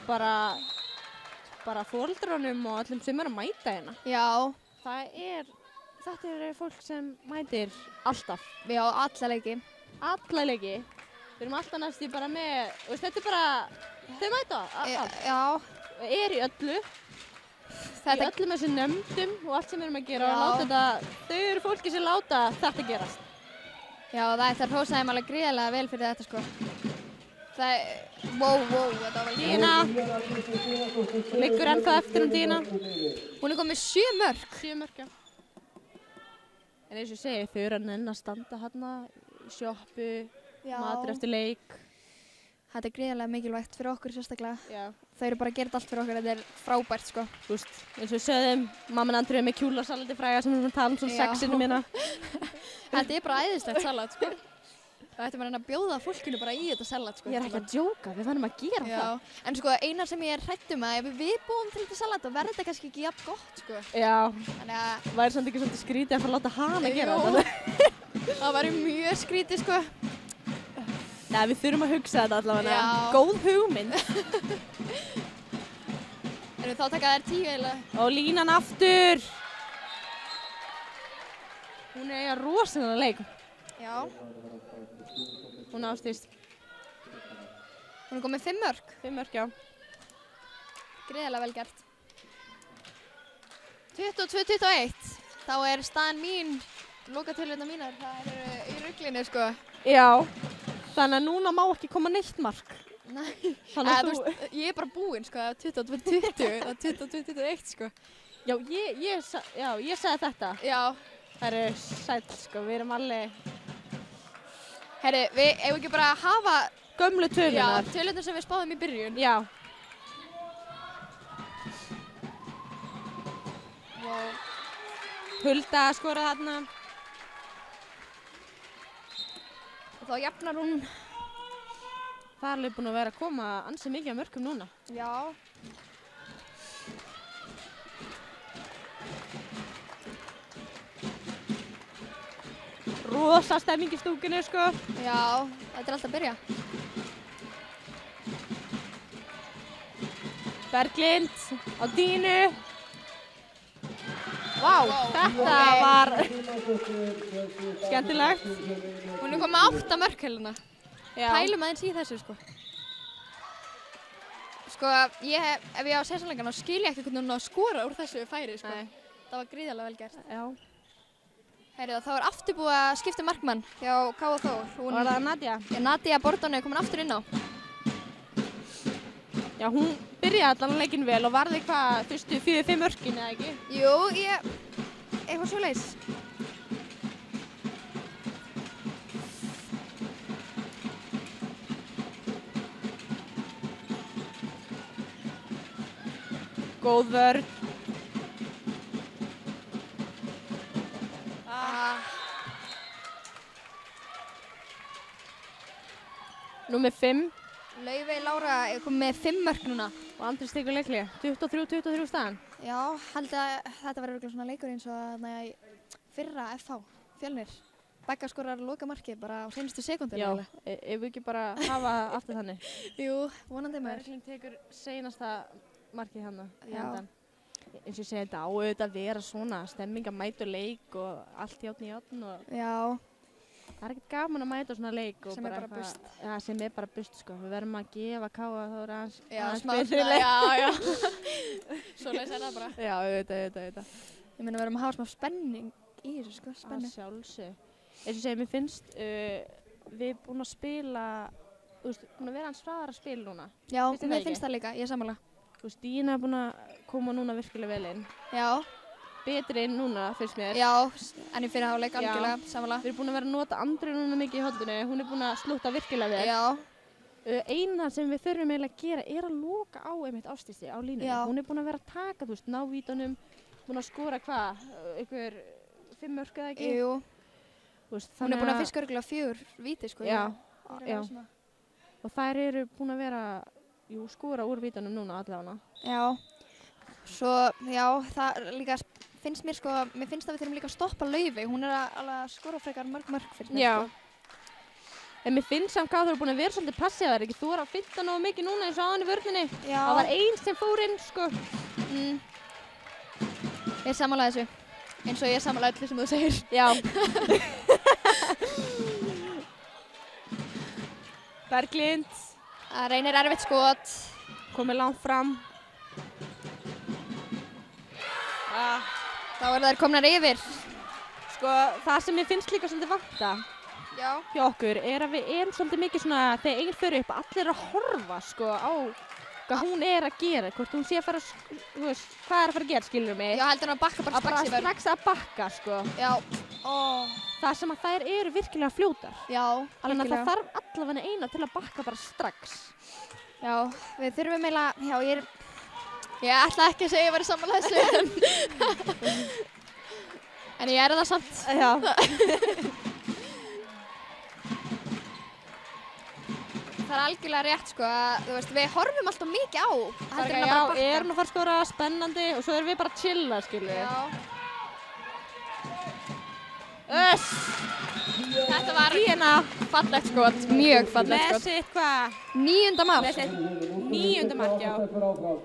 bara foreldrunum og öllum sem eru að mæta hérna. Já, Þetta eru fólk sem mætir alltaf. við á alla leiki. Alla leiki. Við erum alltaf næst í bara með, þetta er bara, þau mæta allt. Já, Er í öllu, þetta í öllum þessum nefndum og allt sem við erum að gera Já. og láta þetta, þau eru fólki sem láta þetta gerast. Já, það ætti að hrósa þeim alveg gríðarlega vel fyrir þetta, sko. Það er, wow, þetta var vel gert. Díana, liggur ennþá eftir Díana. Hún er komið 7 mörk. 7 mörk, já. En eins og ég segi, þau eru að nenn að standa hérna í sjoppu, matur eftir leik. Þetta er gríðarlega mikilvægt fyrir okkur sérstaklega. Já. Þau eru bara að gera allt fyrir okkur, þetta er frábært, sko. Þú veist, eins og við sögðum, mamma Andri er með kjúlarsalati fræga sem við erum að tala svona 6 sinnum hérna. Þetta er bara æðislegt salat, sko. Það ætti maður að bjóða fólkinu bara í þetta salat, sko. Ég er ekki að djóka, við verðum að gera það. En sko, eina sem ég er hrædd að ef við búum til þetta salat, þá verður þetta kannski ekki jafn gott, sko. Já. Þannig að... Væri samt ekki svolítið skrítið að fara að láta hana gera þetta. Það væri mjög skrítið, sko. Nei, við þurfum að hugsa þetta allavega. Já. Góð hugmynd. Þá taka þær 10 eiginlega. Og línan aftur. Hún er eiga rosalega leik. Já. Hún ástýst. Hún er komið 5 mörk. 5 mörk, já. Gríðarlega vel gert. 22-21. Þá er staðan mín, lokatölurnar mínar, það eru í ruglinu, sko. Já. Þannig að núna má ekki koma neitt mark. Nei. Þannig að ég er bara búinn, sko, 22-20, það er 22-21, sko. Já, ég sagði þetta. Já. Það eru sæll, sko, við erum alveg... Herri, við eigum ekki bara að hafa... Gömlu tölunar. Já, tölunar sem við spáðum í byrjun. Já. Wow. Hulda skoraði þarna. Og þá jafnar hún. Það er alveg búin að vera að koma ansi mikið af mörkum núna. Já. Rosa stemming í stúkunni, sko. Já, þetta er alltaf að byrja. Berglind á Dínu. Vá, þetta var skemmtilegt. Hún er komið 8 mörk hérna. Já. Pælum aðeins í þessu, sko. Sko, ef ég á að segja sannleikann, þá skil ég ekki hvernig hún á að skora úr þessu færi, sko. Nei. Það var gríðarlega vel gert. Já. Heyrðu, þá er aftur búið að skipta markmann hjá K.A. Þór. Var það Nadia? Já, Nadia Bordón er komin aftur inn á. Já, hún byrjaði allan leikinn vel og varði hvað, fyrstu 4-5 mörkin, eða ekki? Jú, eitthvað svoleiðis. Góð vörn. Númer 5. Laufey Lára er komið með 5 mörk núna. Og Andri stekur leiklega. 23-23 staðan. Já, held að þetta var örugglega svona leikur eins og í fyrra FH, Fjölnir. Begga skorar loka markið bara á seinustu sekúndu. Já, ef við ekki bara hafa aftur þannig. Jú, vonandi maður. Berglind tekur seinasta markið hana í Já. endan. Eins og ég segi, þetta á auðvitað að vera svona stemming að mæta leik og allt játn í játn og Já. það er ekkert gaman að mæta svona leik og Sem er bara bust. Já, sem er bara bust, sko. Við verðum að gefa K.A. Þór aðeins Smá betri svona, leik. já. Svoleiðis er það bara. Já, auðvitað. Ég meina, við verðum að hafa smá spenning í þessu, sko, spennu. Að sjálfsög. Eins og ég segi, mér finnst við búin að spila, þú veist, búin að vera hans hraðar að spila núna. Já, Finnst þér það mér ekki? finnst það líka, ég er sammála. Þú veist, Díana er búin að koma núna virkilega vel inn. Já, Betri inn núna, finnst mér. já, en í fyrra hálfleik, Já. algjörlega, sammála. Við erum búin að vera að nota Andri núna mikið í holdinu. Hún er búin að slúta virkilega vel. Já, Eina sem við þurfum eiginlega að gera er að loka á einmitt Ásdísi á línunni. Já. Hún er búin að vera að taka, þú veist, ná vítunum, búin að skora hvað, einhver 5 mörk eða ekki? jú. Þú veist, Hún er búin að fiska örugglega 4 víti, sko. Já, Ég er já. alveg svona. Og þær eru búin að vera, skora úr vítunum núna allavega. Já, svo, já, það líka finnst mér, sko, mér finnst að við þurfum líka að stoppa Laufey. Hún er alveg að skora frekar mörg fyrir mér, Já. sko. En mér finnst samt hvað þú eru búin að vera svolítið passíðar, ekki? Þú er að finna nógu mikið núna eins og aðan í vörninni. Já. Það var einn sem fór inn, sko. Ég er sammála þessu, eins og ég er sammála öllu sem þú segir. Já. Berglind. Það reynir erfitt skot. Komið langt fram. Þá eru þær komnar yfir. Sko, það sem ég finnst líka svolítið vanta, hjá okkur er að við erum svolítið mikið svona, þegar einn fyrir upp, allir að horfa sko á hvað hún er að gera, hvort hún sé að fara, þú veist, hvað er að fara að gera, skilur mig? Já, heldur hún að bakka bara Að bara strax í vörn. strax að bakka sko. Já. Það sem að þær eru virkilega fljótar. Já, Þannig að það algjörlega. þarf allavega eina til að bakka bara strax. Já, við þurfum eiginlega, já, ég ætla ekki að segja að ég væri sammála þessu, en ég er það samt. Já. Það er algjörlega rétt, sko, að, þú veist, við horfum alltaf mikið á, heldur en að Já, bara bakka. erum að fara að skora spennandi og svo erum við bara að chilla, skilur. Já. Öss! Þetta var Díana! fallegt skot, mjög fallegt Með skot. sitt hvað? 9. mark. Með sitt 9. mark, já. Stelpur áfram.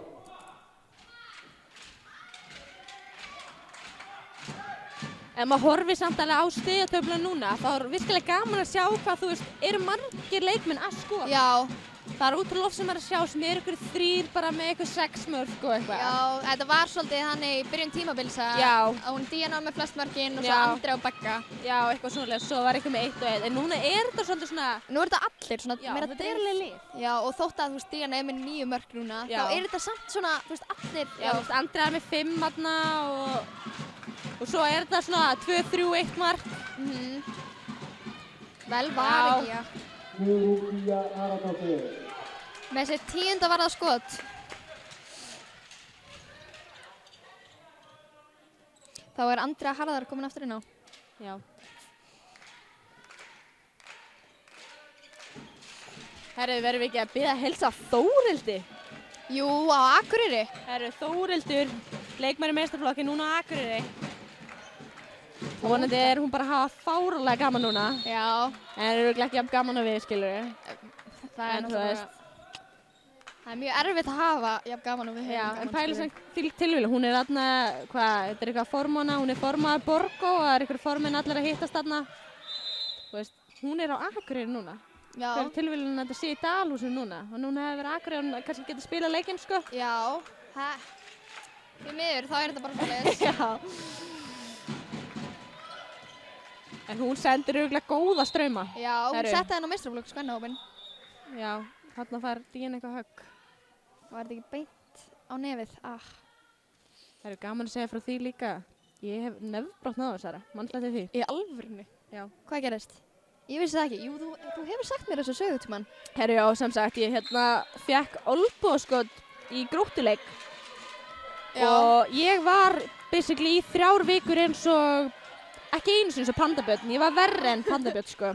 Ef maður horfir samt alveg á stigatöfluna núna, þá er virkilega gaman að sjá hvað, þú veist, eru margir leikmenn að skora. Já, Það er útrúlega oft sem er að sjá sem eru ykkur 3 bara með ykkur 6 mörk og eitthvað. já, þetta var svolítið þannig í byrjun tímabils að Já. hún Díana með flest mörkin og svo Já. Andri á Begga. Já, eitthvað svoleiðis, svo var eitthvað með 1 og 1. En núna er þetta svolítið svona, Nú er þetta allir svona já, meira þetta er dreif. alveg lið. Já, og þótt að þú veist Díana er með 9 mörk núna, Já. þá er þetta samt svona, þú veist, allir. Já, þú veist, Andri er með 5 þarna og svo er þetta svona 2, 3, 1 mark. Mhm. Vel var ekki, já. Guðrún Gía Aradóttir. Með þessi 10. varða skot. Þá er Andrea Harðar komin aftur inn á. Já. Herru, verðum við ekki að biðja að heilsa Þórildi? Jú, á Akureyri. Herru, Þórildur, leikmæri meistarflokki núna á Akureyri. Og vonandi er hún bara að hafa fáralega gaman núna. Já, En er örugglega ekki jafn gaman að við, skilur við. það er En þú náttúrulega. veist. Það er mjög erfitt að hafa jafn gaman og við Já, höfum en gaman, pæli skilur. sem tilvíli, hún er þarna, hvað, þetta er eitthvað formana, hún er formaður Borgó og það er ykkur formenn allir að hittast þarna. Þú veist, hún er á Akureyri núna. Já, Hver er tilvílinn að þetta sé í Dalhúsum núna? Og núna hefur verið Akureyri og hún kannski getur spilað leikinn, sko. já, því miður, þá er þetta bara svoleiðis. Já. En hún sendir auðvitað góða strauma. Já, hún Herru. setti henn á meistraflokk skvennahópin. Já, þarna fær Díana eitthvað högg. Var þetta ekki beint á nefið? Ah. Það er gaman að segja frá því líka. Ég hef nefnbrotnað á þessara, mannslega til því. Í alvörinu? Já. Hvað gerist? Ég vissi það ekki. Jú, þú hefur sagt mér þessu sögutíman. Herru, já, sem sagt, ég fekk olbúaskot í Gróttuleik. Og ég var basically í 3 vikur eins og, ekki einu sinni eins og pandabjörn, ég var verri en pandabjörn, sko.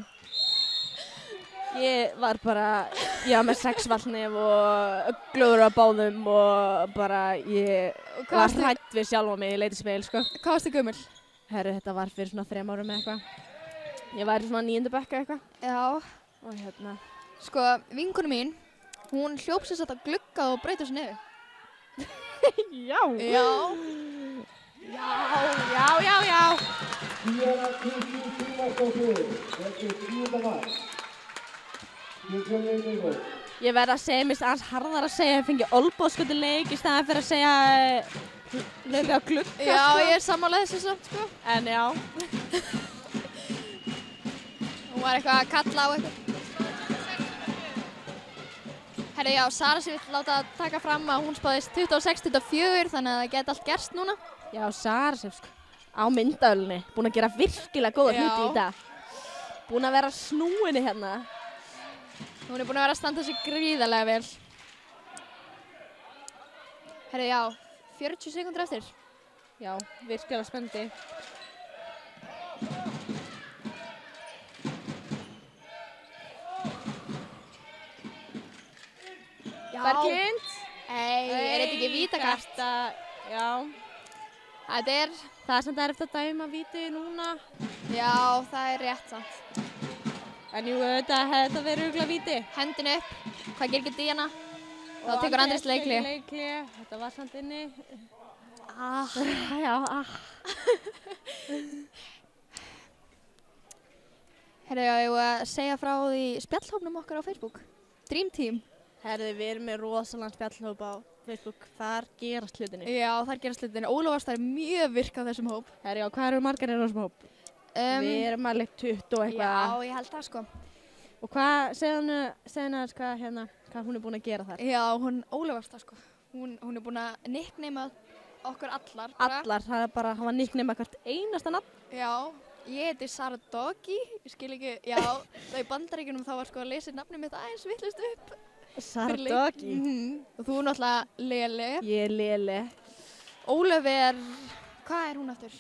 Ég var bara, ég var með 6 vallnef og glöður á báðum og bara ég var hrædd við sjálfa mig í leitispeil, sko. Hvað varstu gömul? Herru, þetta var fyrir svona 3 árum eða eitthvað. Ég var í svona 9. bekk eða eitthvað. Já, Og hérna, sko, vinkonu mín, hún hljóp sér satt að glugga og breyta þessu nefið. já. Já. Já. Díana Kristín Tímarsdóttir. Þetta er 10. mark. Ég verð að segja mér aðeins harðar að segja að ég fengi olbúaskoti leik í staðan fyrir að segja hlaupi á glugga, Já, sko. ég er sammálað þessu samt, sko. En já. Hún var eitthvað að kalla á eitthvað. Herri, já, Sara sem vill láta taka fram að hún spáðist 26-24, þannig að það geti allt gerst núna. Já, Sara sem sko á myndaölunni, búin að gera virkilega góða Já. hluti í dag. Búin að vera snúinni hérna. Hún er búin að vera að standa sig gríðarlega vel. Herri, já, 40 sekúndur eftir. Já, virkilega spennandi. Já. Berglind. Ei, er þetta ekki vítakast? Já. Þetta er, Það er samt erfitt að dæma víti núna. já, það er rétt samt. En jú, þetta hefði þetta verið örugglega víti. Hendin upp, hvað gerir Díana? Þá tekur Andrés leikli. Þetta var samt inni. Ah. Já, Herri, já, ég var að segja frá því spjallhófnum okkar á Facebook. Dream Team. Herði, við erum með rosalega spjallhóp á Facebook. Þar gerast hlutinni. Já, þar gerast hlutin. Ólafur Ásta er mjög virk á þessum hóp. Herri, já, hvað eru margar í þessum hóp? Við erum alveg 20 og eitthvað. Já, ég held það sko. Og hvað, segðu henni hvað hún er búin að gera þar? Já, hún Ólafasta sko. Hún er búin að nicknama okkur allar. bara. Allar, það er bara, hann var nicknama hvert einasta nafn. Já, ég heiti Sara Doggy, ég skil ekki, já, þá í Bandaríkjunum þá var sko að lesa nafnið mitt aðeins vitlaust upp. Sara Fyrir leik. Doggy. Og þú er náttúrulega Lele. Ég er Lele. Ólöf er, hvað er hún aftur?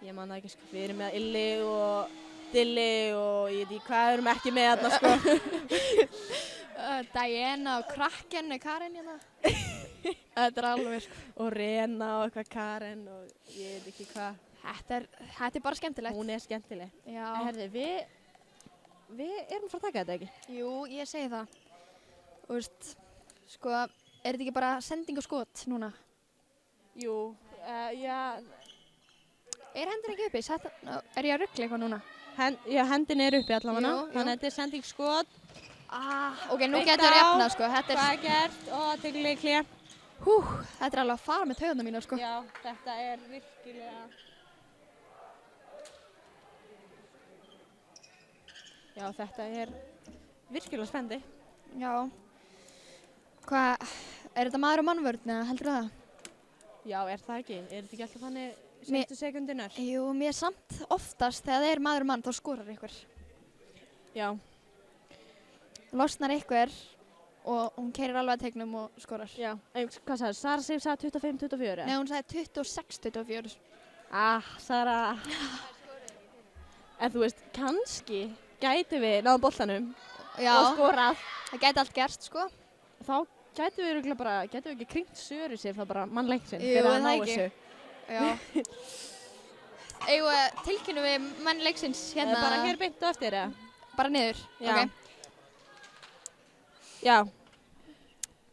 Ég man það ekki sko, við erum með Illi og Dilli og ég veit ekki hvað við erum ekki með þarna sko. Diana og Kraken er Karen hérna. Þetta er alveg sko. Og Rena og eitthvað Karen og ég veit ekki hvað. Þetta er bara skemmtilegt. Hún er skemmtileg. Já. Herði, við erum að fara að taka þetta ekki? Jú, ég segi það. Þú veist, sko, er þetta ekki bara sending og skot núna? Jú, já. Er hendin ekki uppi? Er ég að ruggla eitthvað núna? Já, hendin er uppi allavega. Jú, jú. Þannig að þetta er sending skot. Ok, nú getur við jafnað sko. Hvað er gert? Og tegli klé. Þetta er alveg að fara með taugarnar mínar sko. Já, þetta er virkilega. Já, þetta er virkilega spendi. Já. Hvað, er þetta maður og mannvörn eða heldur það? Já, er það ekki? Er þetta ekki alltaf þannig síðustu sekundinar? Jú, mér samt oftast þegar það er maður og mann þá skorar ykkur. Já. Losnar ykkur og hún keyrir alveg að tegnum og skorar. Já. Hvað sagði? Sara Sif sagði 25-24? Nei, hún sagði 26-24. Sara. En þú veist, kannski gætu við náðum boltanum og skorað. Það gæti allt gerst sko. Þá gætu við örugglega bara, gætu við ekki kringt Söru Sif það bara mannleiksinn Jú, fyrir að það ná ekki. þessu. Já. Eigum við tilkynnum við mannleiksins hérna. Bara hér beint og eftir eða? Bara niður. Já. Ok. Já.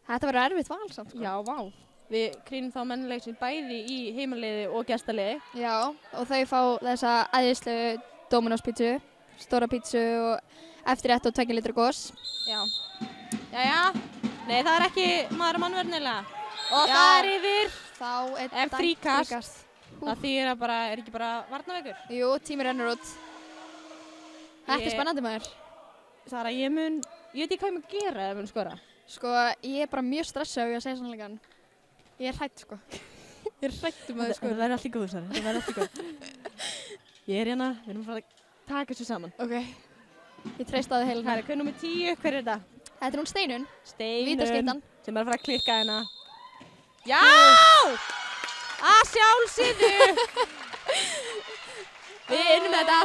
Þetta verður erfitt val samt sko. Já, vá. Við krýnum þá mannleiksinn bæði í heimaliði og gestaliði. Já, og þau fá þessa æðislegu Domino's pítsu, stóra pítsu og eftirrétt og 2 litra gos. Já. Jæja. Nei, það er ekki maður og mannverðnilega. Og Já. það er yfir. Þá er Ef þríkast. Það þýðir að bara, er ekki bara varnarveikur? Jú, tími rennur út. Þetta er spennandi maður. Sara, ég veit ekki hvað ég mun gera ef ég mun skora. Sko, ég er bara mjög stressað að segja sannleikann. Ég er hrædd sko. Ég er hrædd að Það skora. verður allt í góðu, Sara. Það verður allt í góðu. Ég er hérna, við erum að fara að taka þessu saman. Ok. Ég treyst á þið heila. Hver er nummer 10? Hver er þetta? Þetta er hún Steinun. Steinun. Vítaskyttan. Sem er að fara að klikka hérna. Já! Að sjálfsögðu! Við erum þetta.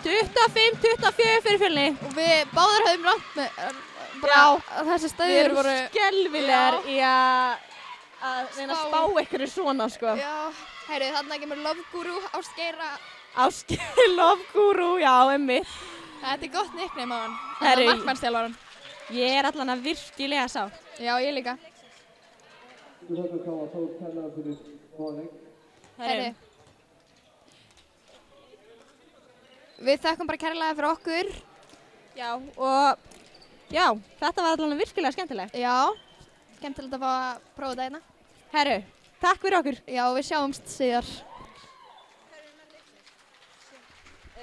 25-24 fyrir Fjölni. Og við báðar höfum rátt með þessi Við stöður erum voru skelfilegar í að reyna að spá einhverju svona, sko. Já, heyrðu, þarna kemur Love Guru Ásgeira. Ásgeir Love Guru, já, einmitt. Þetta er gott nickname á hann. Herru, Þetta er markmannsþjálfaran. Ég er allan að virkilega sátt. Já, ég líka. Þú þarf að koma að tók kenna fyrir vorleik. Herru. Við þakkum bara kærlega fyrir okkur. Já, og já, þetta var allan virkilega skemmtilegt. Já, skemmtilegt að fá að prófa þetta hérna. Herru, takk fyrir okkur. Já, við sjáumst síðar.